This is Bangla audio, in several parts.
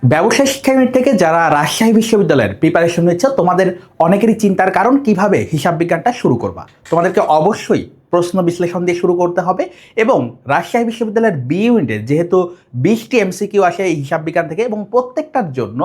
ব্যবসায় শিক্ষা ইউনিট থেকে যারা রাজশাহী বিশ্ববিদ্যালয়ের প্রিপারেশন নিচ্ছ, তোমাদের অনেকেরই চিন্তার কারণ কিভাবে হিসাব বিজ্ঞানটা শুরু করবা। তোমাদেরকে অবশ্যই প্রশ্ন বিশ্লেষণ দিয়ে শুরু করতে হবে এবং রাজশাহী বিশ্ববিদ্যালয়ের বি ইউনিটে যেহেতু 20টি এমসিকিউ আসে এই হিসাব বিজ্ঞান থেকে এবং প্রত্যেকটার জন্য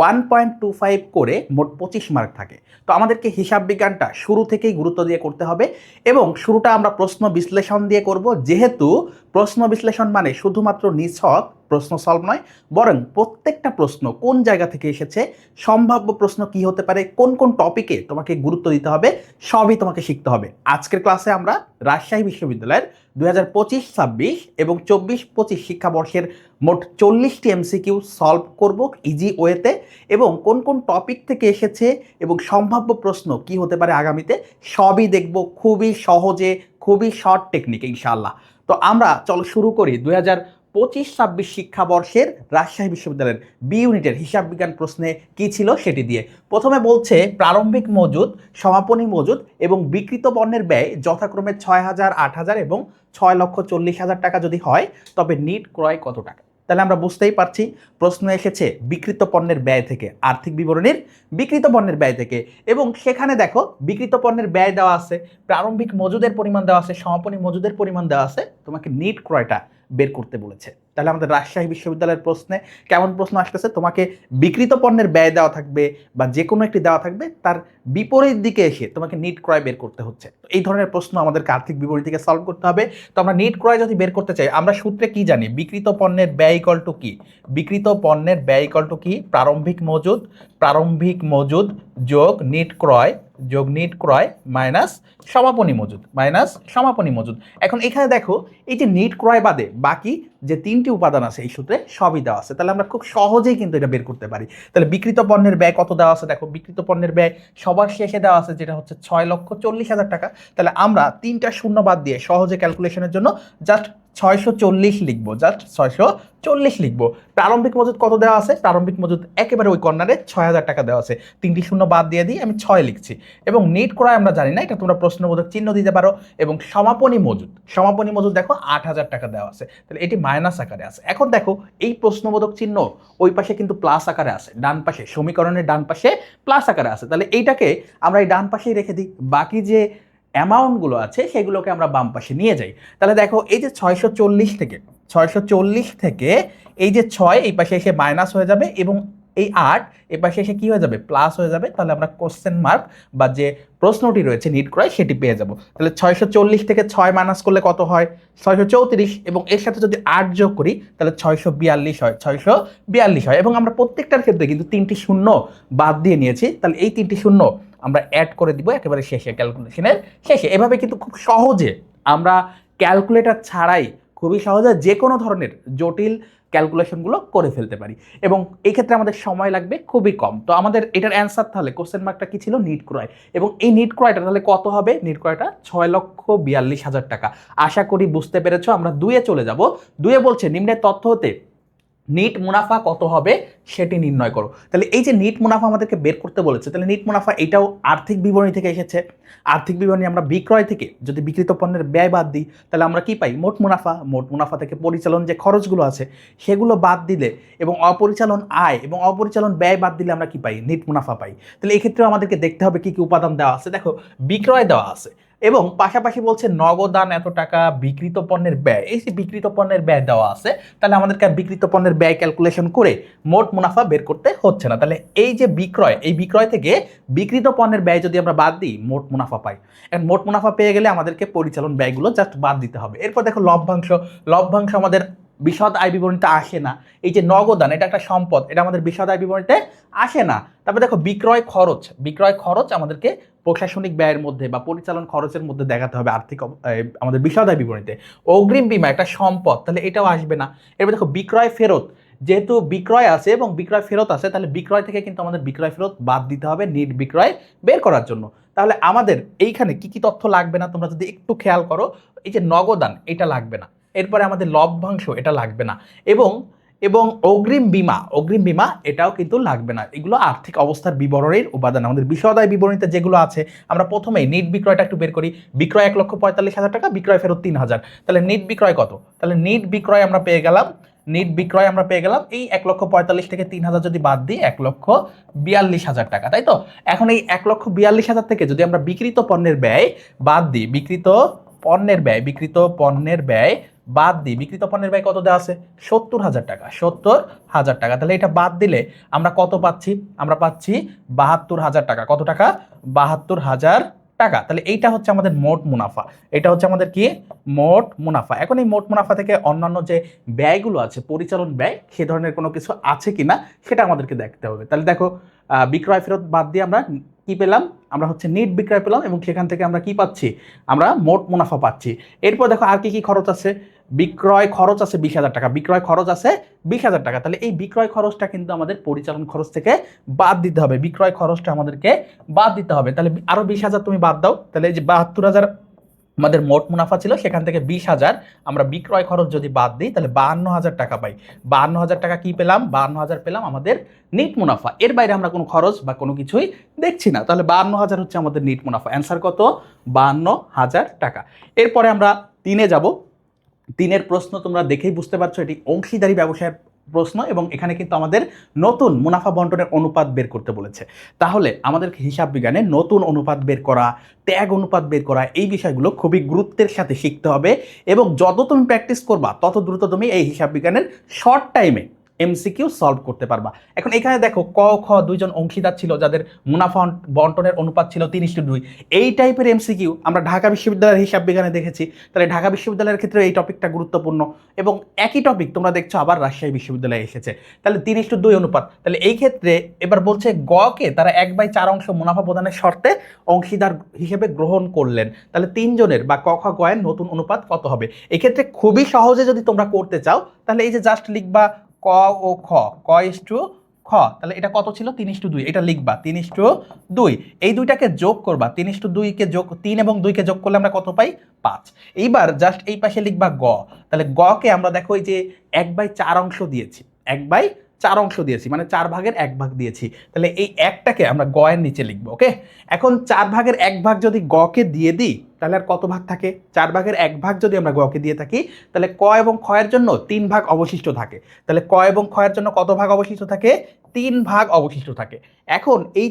1.25 করে মোট 25 মার্ক থাকে। তো আমাদেরকে হিসাব বিজ্ঞানটা শুরু থেকেই গুরুত্ব দিয়ে করতে হবে এবং শুরুটা আমরা প্রশ্ন বিশ্লেষণ দিয়ে করব, যেহেতু প্রশ্ন বিশ্লেষণ মানে শুধুমাত্র নিছক প্রশ্ন সলভ নয়, বরং প্রত্যেকটা প্রশ্ন কোন জায়গা থেকে এসেছে, সম্ভাব্য প্রশ্ন কি হতে পারে, কোন কোন টপিকে তোমাকে গুরুত্ব দিতে হবে, সবই তোমাকে শিখতে হবে। আজকের ক্লাসে আমরা রাজশাহী বিশ্ববিদ্যালয়ের 2025-26 এবং 24-25 শিক্ষাবর্ষের মোট 40টি এমসিকিউ সলভ করব ইজি ওয়েতে এবং কোন কোন টপিক থেকে এসেছে এবং সম্ভাব্য প্রশ্ন কি হতে পারে আগামীতে, সবই দেখব খুবই সহজে, খুবই শর্ট টেকনিক ইনশাআল্লাহ। তো আমরা চলো শুরু করি 2025-26 শিক্ষাবর্ষের রাজশাহী বিশ্ববিদ্যালয়ের বি ইউনিটের হিসাব বিজ্ঞান প্রশ্নে কি ছিল সেটি দিয়ে। প্রথমে বলছে প্রারম্ভিক মজুদ, সমাপনী মজুদ এবং বিক্রিত পণ্যের ব্যয় যথাক্রমে 6,000, 8,000 এবং 6,40,000 টাকা যদি হয় তবে নিট ক্রয় কত টাকা। তাহলে আমরা বুঝতেই পারছি প্রশ্ন এসেছে বিক্রিত পণ্যের ব্যয় থেকে, আর্থিক বিবরণীর বিক্রিত পণ্যের ব্যয় থেকে, এবং সেখানে দেখো বিক্রিত পণ্যের ব্যয় দেওয়া আছে, প্রারম্ভিক মজুদের পরিমাণ দেওয়া আছে, সমাপনী মজুদের পরিমাণ দেওয়া আছে, তোমাকে নিট ক্রয়টা বের করতে বলেছে। তাহলে আমাদের রাজশাহী বিশ্ববিদ্যালয়ের প্রশ্নে কেমন প্রশ্ন আসতেছে, তোমাকে বিক্রিত পণ্যের ব্যয় দেওয়া থাকবে বা যে কোনো একটি দেওয়া থাকবে, তার বিপরীত দিকে এসে তোমাকে নিট ক্রয় বের করতে হচ্ছে। তো এই ধরনের প্রশ্ন আমাদেরকে আর্থিক বিবরণী থেকে সলভ করতে হবে। তো আমরা নিট ক্রয় যদি বের করতে চাই, আমরা সূত্রে কি জানি, বিক্রিত পণ্যের ব্যয় ইকুয়াল টু কি, বিক্রিত পণ্যের ব্যয় ইকুয়াল টু কি, প্রারম্ভিক মজুদ যোগ নিট ক্রয় মাইনাস সমাপনী মজুদ। এখন এখানে দেখো এই যে নিট ক্রয় বাদে বাকি যে 3টি উপাদান আছে এই সূত্রে সবই দেওয়া আছে, তাহলে আমরা খুব সহজেই কিন্তু এটা বের করতে পারি। তাহলে বিক্রিত পণ্যের ব্যয় কত দেওয়া আছে, দেখো বিক্রিত পণ্যের ব্যয় সবার শেষে দেওয়া আছে যেটা হচ্ছে 6,40,000 টাকা। তাহলে আমরা 3টা শূন্য বাদ দিয়ে সহজে ক্যালকুলেশনের জন্য জাস্ট 640 লিখবো, প্রারম্ভিক মজুদ কত দেওয়া আছে, প্রারম্ভিক মজুদ একেবারে ওই কর্নারে 6,000 টাকা দেওয়া আছে, 3টি শূন্য বাদ দিয়ে দিই আমি 6 লিখছি। এবং নিট ক্রয় আমরা জানি না, এটা তোমরা প্রশ্নবোধক চিহ্ন দিতে পারো। এবং সমাপনী মজুদ দেখো 8,000 টাকা দেওয়া আছে, তাহলে এটি মাইনাস আকারে আছে। এখন দেখো এই প্রশ্নবোধক চিহ্ন ওই পাশে কিন্তু প্লাস আকারে আছে, ডান পাশে সমীকরণের ডান পাশে প্লাস আকারে আছে, তাহলে এইটাকে আমরা এই ডান পাশেই রেখে দিই, বাকি যে অ্যামাউন্টগুলো আছে সেগুলোকে আমরা বাম পাশে নিয়ে যাই। তাহলে দেখো এই যে 640 থেকে এই যে 6 এই পাশে এসে মাইনাস হয়ে যাবে এবং এই 8 এই পাশে এসে কি হয়ে যাবে, প্লাস হয়ে যাবে। তাহলে আমরা কোশ্চেন মার্ক বা যে প্রশ্নটি রয়েছে নিট ক্রয় সেটি পেয়ে যাব। তাহলে 640 থেকে 6 মাইনাস করলে কত হয়, 634, এবং এর সাথে যদি 8 যোগ করি তাহলে 642 হয়। এবং আমরা প্রত্যেকটার ক্ষেত্রে কিন্তু 3টি শূন্য বাদ দিয়ে নিয়েছি, তাহলে এই 3টি শূন্য আমরা অ্যাড করে দিব একেবারে শেষে, ক্যালকুলেশনের শেষে। এভাবে কিন্তু খুব সহজে আমরা ক্যালকুলেটর ছাড়াই খুবই সহজে যে কোনো ধরনের জটিল ক্যালকুলেশনগুলো করে ফেলতে পারি এবং এই ক্ষেত্রে আমাদের সময় লাগবে খুবই কম। তো আমাদের এটার অ্যান্সার তাহলে কোশ্চেন মার্কটা কি ছিল, নিট ক্রয়। এবং এই নিট ক্রয়টা তাহলে কত হবে, নিট ক্রয়টা 6,42,000 টাকা। আশা করি বুঝতে পেরেছো। আমরা 2-এ চলে যাব। 2-এ বলছে নিম্নের তথ্য হতে নিট মুনাফা কত হবে সেটি নির্ণয় করো। তাহলে এই যে নিট মুনাফা আমাদেরকে বের করতে বলেছে, তাহলে নিট মুনাফা এটাও আর্থিক বিবরণী থেকে এসেছে। আর্থিক বিবরণী আমরা বিক্রয় থেকে যদি বিক্রিত পণ্যের ব্যয় বাদ দিই তাহলে আমরা কি পাই, মোট মুনাফা থেকে পরিচালন যে খরচগুলো আছে সেগুলো বাদ দিলে এবং অপরিচালন আয় এবং অপরিচালন ব্যয় বাদ দিলে আমরা কি পাই, নিট মুনাফা পাই। তাহলে এই ক্ষেত্রেও আমাদেরকে দেখতে হবে কি কি উপাদান দেওয়া আছে। দেখো বিক্রয় দেওয়া আছে এবং পাশাপাশি বলছে নগদান এত টাকা, বিক্রিত পণ্যের ব্যয়, এই যে বিক্রিত পণ্যের ব্যয় দেওয়া আছে, তাহলে আমাদেরকে বিক্রিত পণ্যের ব্যয় ক্যালকুলেশন করে মোট মুনাফা বের করতে হচ্ছে না। তাহলে এই যে বিক্রয়, এই বিক্রয় থেকে বিক্রিত পণ্যের ব্যয় যদি আমরা বাদ দিই মোট মুনাফা পাই। এখন মোট মুনাফা পেয়ে গেলে আমাদেরকে পরিচালন ব্যয়গুলো জাস্ট বাদ দিতে হবে। এরপর দেখো লভ্যাংশ আমাদের বিশদ আয় বিবরণীতে আসে না। এই যে নগদান এটা একটা সম্পদ, এটা আমাদের বিশদ আয় বিবরণীতে আসে না। তারপর দেখো বিক্রয় খরচ আমাদেরকে প্রশাসনিক ব্যয়ের মধ্যে বা পরিচালন খরচের মধ্যে দেখাতে হবে আর্থিক আমাদের বিশদ আয় বিবরণীতে। অগ্রিম বীমা একটা সম্পদ, তাহলে এটাও আসবে না। এরপর দেখো বিক্রয় ফেরত, যেহেতু বিক্রয় আছে এবং বিক্রয় ফেরত আছে তাহলে বিক্রয় থেকে কিন্তু আমাদের বিক্রয় ফেরত বাদ দিতে হবে নিট বিক্রয় বের করার জন্য। তাহলে আমাদের এইখানে কি কি তথ্য লাগবে না তোমরা যদি একটু খেয়াল করো, এই যে নগদান এটা লাগবে না, এরপরে আমাদের লভ্যাংশ এটা লাগবে না, এবং অগ্রিম বীমা এটাও কিন্তু লাগবে না। এগুলো আর্থিক অবস্থার বিবরণীর উপাদান। আমাদের বিশদ আয় বিবরণীতে যেগুলো আছে আমরা প্রথমেই নিট বিক্রয়টা একটু বের করি। বিক্রয় 1,45,000 টাকা, বিক্রয় ফেরত 3,000, তাহলে নিট বিক্রয় কত, তাহলে নিট বিক্রয় আমরা পেয়ে গেলাম নিট বিক্রয় আমরা পেয়ে গেলাম এই 1,45,000 থেকে 3,000 যদি বাদ দিই 1,42,000 টাকা, তাই তো? এখন এই 1,42,000 থেকে যদি আমরা বিক্রিত পণ্যের ব্যয় বাদ দিই, বিক্রিত পণ্যের ব্যয় বাদ দিই, বিক্রিত পণ্যের ব্যয় কত দেওয়া আছে? 70,000 টাকা, 70,000 টাকা। তাহলে এটা বাদ দিলে আমরা কত পাচ্ছি? আমরা পাচ্ছি 72,000 টাকা। কত টাকা? 72,000 টাকা। তাহলে এইটা হচ্ছে আমাদের মোট মুনাফা। এটা হচ্ছে আমাদের কি? মোট মুনাফা। এখন এই মোট মুনাফা থেকে অন্যান্য যে ব্যয়গুলো আছে, পরিচালন ব্যয়, সে ধরনের কোনো কিছু আছে কিনা সেটা আমাদেরকে দেখতে হবে। তাহলে দেখো, বিক্রয় ফেরত বাদ দিয়ে আমরা কি পেলাম? আমরা হচ্ছে নিট বিক্রয় পেলাম এবং সেখান থেকে আমরা কি পাচ্ছি? আমরা মোট মুনাফা পাচ্ছি। এরপর দেখো আর কি কি খরচ আছে। বিক্রয় খরচ আছে 20,000 টাকা, বিক্রয় খরচ আছে 20,000 টাকা। তাহলে এই বিক্রয় খরচটা কিন্তু আমাদের পরিচালন খরচ থেকে বাদ দিতে হবে, বিক্রয় খরচটা আমাদেরকে বাদ দিতে হবে। তাহলে আরো 20,000 তুমি বাদ দাও, তাহলে এই যে 72,000 আমাদের মোট মুনাফা ছিল, সেখান থেকে 20,000 আমরা বিক্রয় খরচ যদি বাদ দিই তাহলে 52,000 টাকা পাই। 52,000 টাকা কি পেলাম? 52,000 পেলাম আমাদের নিট মুনাফা। এর বাইরে আমরা কোনো খরচ বা কোনো কিছুই দেখছি না। তাহলে 52,000 হচ্ছে আমাদের নিট মুনাফা। অ্যান্সার কত? 52,000 টাকা। এরপরে আমরা 3-এ যাব। 3-এর প্রশ্ন তোমরা দেখেই বুঝতে পারছো এটি অংশীদারি ব্যবসায়ের প্রশ্ন এবং এখানে কিন্তু আমাদের নতুন মুনাফা বন্টনের অনুপাত বের করতে বলেছে। তাহলে আমাদের হিসাব বিজ্ঞানে নতুন অনুপাত বের করা, ত্যাগ অনুপাত বের করা, এই বিষয়গুলো খুবই গুরুত্বের সাথে শিখতে হবে এবং যত তুমি প্র্যাকটিস করবা তত দ্রুত তুমি এই হিসাব বিজ্ঞানের শর্ট টাইমে এমসিকিউ সলভ করতে পারবা। এখন এখানে দেখো ক খ দুইজন অংশীদার ছিল যাদের মুনাফা বন্টনের অনুপাত ছিল 3:2। এই টাইপের এমসিকিউ আমরা ঢাকা বিশ্ববিদ্যালয়ের হিসাব বিজ্ঞানে দেখেছি। তাহলে ঢাকা বিশ্ববিদ্যালয়ের ক্ষেত্রে এই টপিকটা গুরুত্বপূর্ণ এবং একই টপিক তোমরা দেখছো আবার রাজশাহী বিশ্ববিদ্যালয়ে এসেছে। তাহলে 3:2 অনুপাত। তাহলে এই ক্ষেত্রে এবার বলছে গকে তারা 1/4 অংশ মুনাফা প্রদানের শর্তে অংশীদার হিসেবে গ্রহণ করলেন। তাহলে 3 জনের বা ক খ গ এর নতুন অনুপাত কত হবে? এক্ষেত্রে খুবই সহজে যদি তোমরা করতে চাও তাহলে এই যে জাস্ট লিখবা ক ও খ, ক ইস টু খ। তাহলে এটা কত ছিল? 3:2। এটা লিখবা 3:2। এই দুইটাকে যোগ করবা, 3:2 কে যোগ 3 এবং 2 কে যোগ করলে আমরা কত পাই? 5। এইবার জাস্ট এই পাশে লিখবা গ। তাহলে গ কে আমরা দেখো এই যে 1/4 অংশ দিয়েছি, 1/4 অংশ দিয়েছি মানে 4 ভাগের 1 ভাগ দিয়েছি। তাহলে এই একটাকে আমরা গ এর নিচে লিখবো। ওকে, এখন 4 ভাগের 1 ভাগ যদি গ কে দিয়ে দিই তাহলে আর কত ভাগ থাকে? 4 ভাগের 1 ভাগ যদি আমরা গ কে দিয়ে থাকি তাহলে ক এবং খ এর জন্য 3 ভাগ অবশিষ্ট থাকে। তাহলে ক এবং খ এর জন্য কত ভাগ অবশিষ্ট থাকে? 3 ভাগ অবশিষ্ট থাকে। এখন এই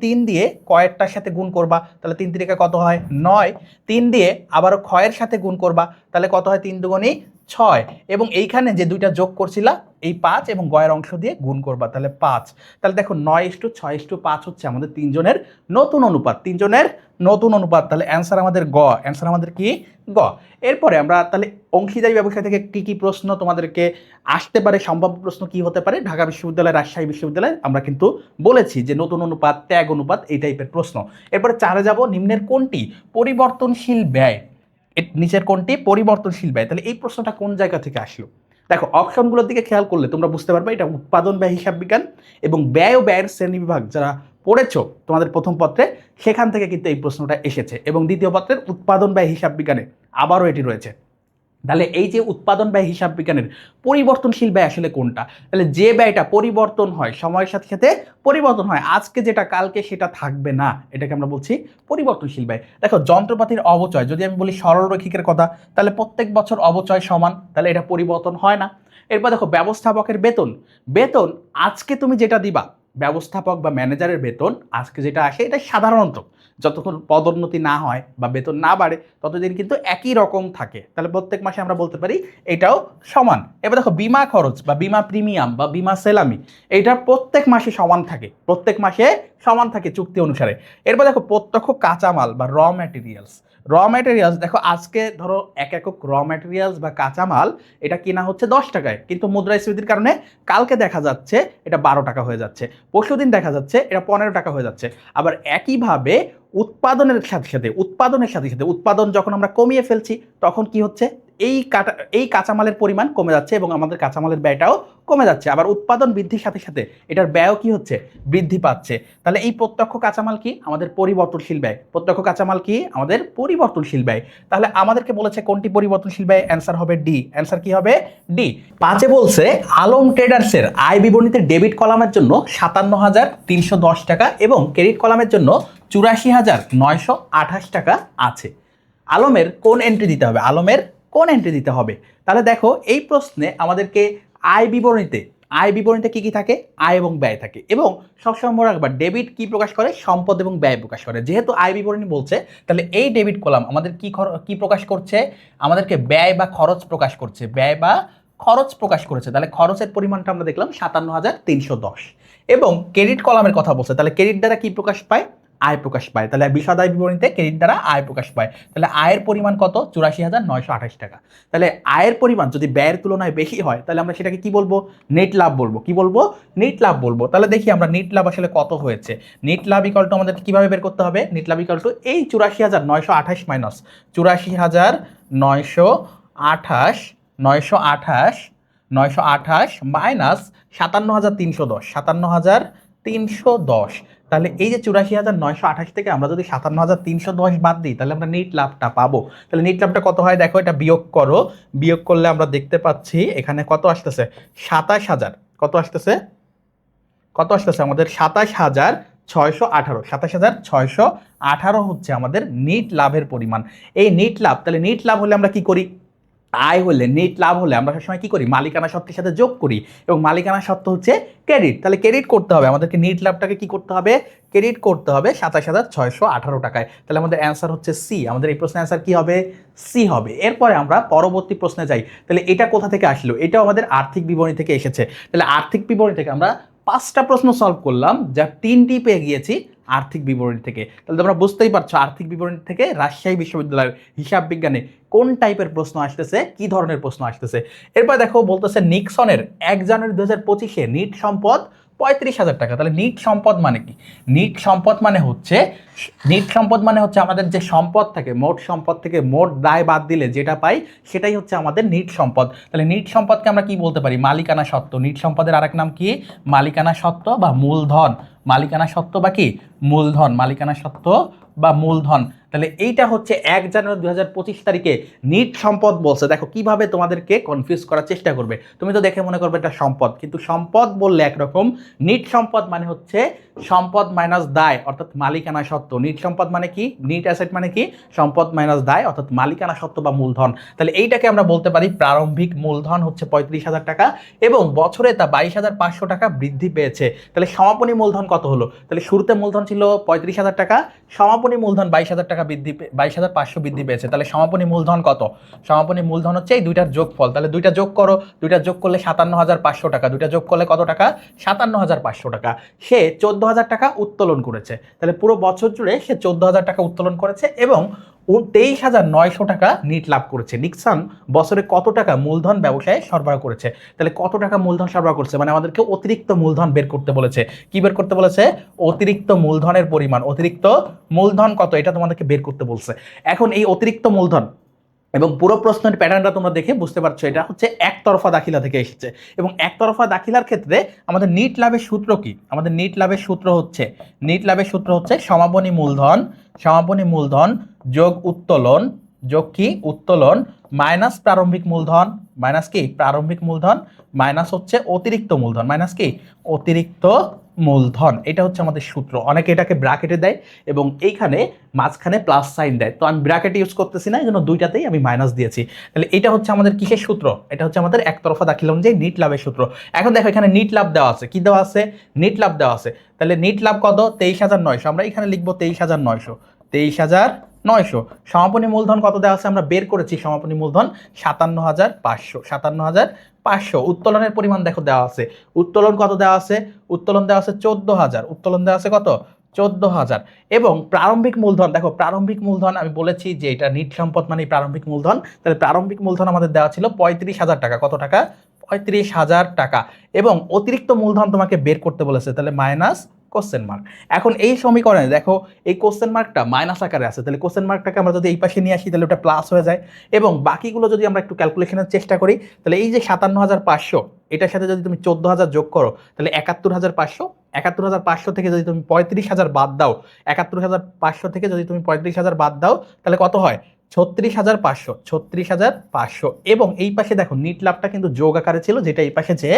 3 দিয়ে কয়েরটার সাথে গুণ করবা, তাহলে 3 3 কত হয়? 9। 3 দিয়ে আবারও ক্ষয়ের সাথে গুণ করবা, তাহলে কত হয়? 3 দুগুণে 6। এবং এইখানে যে দুইটা যোগ করছিলা এই 5 এবং গয়ের অংশ দিয়ে গুণ করবা, তাহলে 5। তাহলে দেখো 9:6:5 হচ্ছে আমাদের 3 জনের নতুন অনুপাত, 3 জনের নতুন অনুপাত। তাহলে অ্যান্সার আমাদের গ। অ্যান্সার আমাদের কি? গ। এরপরে আমরা তাহলে অংশীদারি ব্যবসা থেকে কি কি প্রশ্ন তোমাদেরকে আসতে পারে, সম্ভাব্য প্রশ্ন কি হতে পারে? ঢাকা বিশ্ববিদ্যালয়, রাজশাহী বিশ্ববিদ্যালয় আমরা কিন্তু বলেছি যে নতুন অনুপাত, ত্যাগ অনুপাত, এই টাইপের প্রশ্ন। এরপরে 4-এ যাব। নিম্নের কোনটি পরিবর্তনশীল ব্যয়? নিচের কোনটি পরিবর্তনশীল ব্যয়? তাহলে এই প্রশ্নটা কোন জায়গা থেকে আসলো? দেখো অপশনগুলোর দিকে খেয়াল করলে তোমরা বুঝতে পারবে এটা উৎপাদন ব্যয় হিসাব বিজ্ঞান এবং ব্যয় ও ব্যয়ের শ্রেণী বিভাগ যারা পড়েছো তোমাদের প্রথম পত্রে সেখান থেকে কিন্তু এই প্রশ্নটা এসেছে এবং দ্বিতীয় পত্রের উৎপাদন ব্যয় হিসাব বিজ্ঞানে আবারও এটি রয়েছে। তাহলে এই যে উৎপাদন ব্যয় হিসাব বিজ্ঞানের পরিবর্তনশীল ব্যয় আসলে কোনটা? তাহলে যে ব্যয়টা পরিবর্তন হয়, সময়ের সাথে সাথে পরিবর্তন হয়, আজকে যেটা কালকে সেটা থাকবে না, এটাকে আমরা বলছি পরিবর্তনশীল ব্যয়। দেখো যন্ত্রপাতির অবচয় যদি আমি বলি সরলরৈখিকের কথা, তাহলে প্রত্যেক বছর অবচয় সমান, তাহলে এটা পরিবর্তন হয় না। এরপর দেখো ব্যবস্থাপকের বেতন, বেতন আজকে তুমি যেটা দিবা, ব্যবস্থাপক বা ম্যানেজারের বেতন আজকে যেটা আসে এটা সাধারণত যতক্ষণ পদোন্নতি না হয় বা বেতন না বাড়ে ততদিন কিন্তু একই রকম থাকে। তাহলে প্রত্যেক মাসে আমরা বলতে পারি এটাও সমান। এবার দেখো বিমা খরচ বা বিমা প্রিমিয়াম বা বিমা সেলামি, এটা প্রত্যেক মাসে সমান থাকে, প্রত্যেক মাসে সমান থাকে চুক্তি অনুসারে। এরপর দেখো প্রত্যক্ষ কাঁচামাল বা র ম্যাটেরিয়ালস, দেখো আজকে ধরো 1 একক র ম্যাটেরিয়ালস বা কাঁচামাল এটা কেনা হচ্ছে 10 টাকায়, কিন্তু মুদ্রাস্ফীতির কারণে কালকে দেখা যাচ্ছে এটা 12 টাকা হয়ে যাচ্ছে, পরশুদিন দেখা যাচ্ছে এটা 15 টাকা হয়ে যাচ্ছে। আবার একইভাবে উৎপাদনের সাথে সাথে উৎপাদন যখন আমরা কমিয়ে ফেলছি তখন কি হচ্ছে? এই কাঁচামালের পরিমাণ কমে যাচ্ছে এবং আমাদের কাঁচামালের ব্যয়টাও কমে যাচ্ছে। আবার উৎপাদন বৃদ্ধির সাথে সাথে এটার ব্যয়ও কি হচ্ছে? বৃদ্ধি পাচ্ছে। তাহলে এই প্রত্যক্ষ কাঁচামাল কি? আমাদের পরিবর্তনশীল ব্যয়। প্রত্যক্ষ কাঁচামাল কি? আমাদের পরিবর্তনশীল ব্যয়। তাহলে আমাদেরকে বলেছে কোনটি পরিবর্তনশীল ব্যয়? অ্যান্সার হবে ডি। অ্যান্সার কি হবে? ডি। 5-এ বলছে আলম ট্রেডার্সের আয় বিবরণীতে ডেবিট কলামের জন্য 57,310 টাকা এবং ক্রেডিট কলামের জন্য 84,928 টাকা আছে। আলমের কোন এন্ট্রি দিতে হবে? আলমের কোন এন্ট্রি দিতে হবে? তাহলে দেখো এই প্রশ্নে আমাদেরকে আয় বিবরণীতে কি কি থাকে? আয় এবং ব্যয় থাকে। এবং সবসময় মনে রাখবা ডেবিট কি প্রকাশ করে? সম্পদ এবং ব্যয় প্রকাশ করে। যেহেতু আয় বিবরণী বলছে, তাহলে এই ডেবিট কলাম আমাদের কি প্রকাশ করছে? আমাদেরকে ব্যয় বা খরচ প্রকাশ করছে। ব্যয় বা খরচ প্রকাশ করেছে। তাহলে খরচের পরিমাণটা আমরা দেখলাম 57,310। এবং ক্রেডিট কলামের কথা বলছে, তাহলে ক্রেডিট দ্বারা কি প্রকাশ পায়? আয় প্রকাশ পায়। তাহলে বিশদ আয় বিবরণীতে ক্রেডিট দ্বারা আয় প্রকাশ পায়। তাহলে আয়ের পরিমাণ কত? 84,928 টাকা। তাহলে আয়ের পরিমাণ যদি ব্যয়ের তুলনায় বেশি হয়, তাহলে আমরা সেটাকে কি বলবো? নেট লাভ বলবো। কি বলবো? নেট লাভ বলবো। তাহলে দেখি আমরা নেট লাভ আসলে কত হয়েছে। নেট লাভ ইকুয়াল টু আমাদের কিভাবে বের করতে হবে? নেট লাভ ইকুয়াল টু এই 84,928 মাইনাস 84,928 928 মাইনাস 57,310 57,310। তাহলে এই যে 84,928 থেকে আমরা যদি 57,310 বাদ দিই, তাহলে আমরা নেট লাভটা পাবো। তাহলে নেট লাভটা কত হয় দেখো, এটা বিয়োগ করো। বিয়োগ করলে আমরা দেখতে পাচ্ছি এখানে কত আসতেছে? 27,000। কত আসতেছে আমাদের? 27,618। 27,618 হচ্ছে আমাদের নেট লাভের পরিমাণ। এই নেট লাভ, তাহলে নেট লাভ হলে আমরা কি করি? আয় হলে, নেট লাভ হলে আমরা সবসময় কি করি? মালিকানা সত্ত্বের সাথে যোগ করি। এবং মালিকানা সত্ত্ব হচ্ছে ক্রেডিট। তাহলে ক্রেডিট করতে হবে আমাদেরকে, নেট লাভটাকে কি করতে হবে? ক্রেডিট করতে হবে 27,618 টাকায়। তাহলে আমাদের অ্যান্সার হচ্ছে সি। আমাদের এই প্রশ্নের অ্যান্সার কি হবে? সি হবে। এরপরে আমরা পরবর্তী প্রশ্নে যাই। তাহলে এটা কোথা থেকে আসলো? এটাও আমাদের আর্থিক বিবরণী থেকে এসেছে। তাহলে আর্থিক বিবরণী থেকে আমরা 5টা প্রশ্ন সলভ করলাম, যা 3টি পেয়ে গিয়েছি আর্থিক বিবরণী থেকে। তাহলে তোমরা বুঝতেই পারছো আর্থিক বিবরণী থেকে রাজশাহী বিশ্ববিদ্যালয়ের হিসাব বিজ্ঞানে কোন টাইপের প্রশ্ন আসতেছে, কি ধরনের প্রশ্ন আসতেছে। এরপর দেখো বলতেছে নিক্সনের 1 জানুয়ারি 2025-এ নিট সম্পদ 35,000 টাকা। তাহলে নিট সম্পদ মানে কি? নিট সম্পদ মানে হচ্ছে আমাদের যে সম্পদ থাকে, মোট সম্পদ থেকে মোট দায় বাদ দিলে যেটা পাই সেটাই হচ্ছে আমাদের নিট সম্পদ। তাহলে নিট সম্পদকে আমরা কি বলতে পারি? মালিকানা সত্ত্ব। নিট সম্পদের আরেক নাম কি? মালিকানা সত্ত্ব বা মূলধন। মালিকানা সত্ত্ব বা কি? মূলধন। মালিকানা সত্ত্ব বা মূলধন। তাহলে এইটা হচ্ছে 1 জানুয়ারি 2025 তারিখে নিট সম্পদ বলছে। দেখো কিভাবে তোমাদেরকে কনফিউজ করার চেষ্টা করবে। তুমি তো দেখে মনে করবে এটা সম্পদ, কিন্তু সম্পদ বললে একরকম, নিট সম্পদ মানে হচ্ছে সম্পদ মাইনাস দায় অর্থাৎ মালিকানা সত্ত্ব। নিট সম্পদ মানে কি? নিট অ্যাসেট মানে কি? সম্পদ মাইনাস দায় অর্থাৎ মালিকানা সত্ত্ব বা মূলধন। তাহলে এইটাকে আমরা বলতে পারি প্রারম্ভিক মূলধন হচ্ছে 35,000 টাকা এবং বছরে তা 22,500 টাকা বৃদ্ধি পেয়েছে। তাহলে সমাপনী মূলধন কত হলো? তাহলে শুরুতে মূলধন ছিল 35,000 টাকা, সমাপনী মূলধন 22,500 বৃদ্ধি পেয়েছে। তাহলে সমাপনী মূলধন কত? সমাপনী মূলধন হচ্ছে এই দুইটার যোগফল। তাহলে দুইটা যোগ করো, দুইটা যোগ করলে 57,500 টাকা। দুইটা যোগ করলে কত টাকা? 57,500 টাকা। সে 14,000 টাকা উত্তোলন করেছে। তাহলে পুরো বছর জুড়ে সে 14,000 টাকা উত্তোলন করেছে এবং 23,900 টাকা নিট লাভ করেছে। নিক্সন বছরে কত টাকা মূলধন ব্যবসায় সরবরাহ করেছে? তাহলে কত টাকা মূলধন সরবরাহ করছে মানে আমাদেরকে অতিরিক্ত মূলধন বের করতে বলেছে। কি বের করতে বলেছে? অতিরিক্ত মূলধনের পরিমাণ। অতিরিক্ত মূলধন কত এটা তোমাদেরকে বের করতে বলছে। এখন এই অতিরিক্ত মূলধন এবং পুরো প্রশ্নের প্যাটার্নটা তোমরা দেখে বুঝতে পারছো এটা হচ্ছে একতরফা দাখিলা থেকে এসেছে। এবং একতরফা দাখিলার ক্ষেত্রে আমাদের নিট লাভের সূত্র কি? আমাদের নিট লাভের সূত্র হচ্ছে সমাপনী মূলধন যোগ উত্তোলন, যোগ কি? উত্তোলন মাইনাস প্রারম্ভিক মূলধন, মাইনাস কি? প্রারম্ভিক মূলধন মাইনাস হচ্ছে অতিরিক্ত মূলধন, মাইনাস কি? অতিরিক্ত মূলধন। এটা হচ্ছে আমাদের সূত্র। অনেকে এটাকে ব্র্যাকেটে দেয় এবং এইখানে মাঝখানে প্লাস সাইন দেয়। তো আমি ব্র্যাকেট ইউজ করতেছি না, এই জন্য দুইটাতেই আমি মাইনাস দিয়েছি। তাহলে এটা হচ্ছে আমাদের কিসের সূত্র? এটা হচ্ছে আমাদের একতরফা দাখিলা অনুযায়ী নিট লাভের সূত্র। এখন দেখো এখানে নিট লাভ দেওয়া আছে। কি দেওয়া আছে? নিট লাভ দেওয়া আছে। তাহলে নিট লাভ কত? 23,900। আমরা এখানে লিখবো 23,900। 23,900। সমাপনী মূলধন কত দেওয়া আছে? আমরা বের করেছি সমাপনী মূলধন 57,500। 57,500। উত্তোলনের পরিমাণ দেখো দেওয়া আছে। উত্তোলন কত দেওয়া আছে? উত্তোলন দেওয়া আছে 14,000। উত্তোলন দেওয়া আছে কত? 14,000। এবং প্রারম্ভিক মূলধন দেখো, প্রারম্ভিক মূলধন আমি বলেছি যে এটা নিট সম্পদ মানে প্রারম্ভিক মূলধন। তাহলে প্রারম্ভিক মূলধন আমাদের দেওয়া ছিল 35,000 টাকা। কত টাকা? 35,000 টাকা। এবং অতিরিক্ত মূলধন তোমাকে বের করতে বলেছে, তাহলে মাইনাস কোশ্চেন মার্ক। এখন এই সমীকরণে দেখো এই কোশ্চেন মার্কটা মাইনাস আকারে আছে। তাহলে কোশ্চেন মার্কটাকে আমরা যদি এই পাশে নিয়ে আসি তাহলে ওটা প্লাস হয়ে যায়। এবং বাকিগুলো যদি আমরা একটু ক্যালকুলেশনের চেষ্টা করি, তাহলে এই যে 57,500 এটার সাথে যদি তুমি 14,000 যোগ করো তাহলে 71,500। 71,500 থেকে যদি তুমি 35,000 বাদ দাও, 71,500 থেকে যদি তুমি 35,000 বাদ দাও তাহলে কত হয়? 36,500, 36,500 এবং এই পাশে দেখো নিট লাভটা কিন্তু যোগ আকারে ছিল, যেটা এই পাশে যে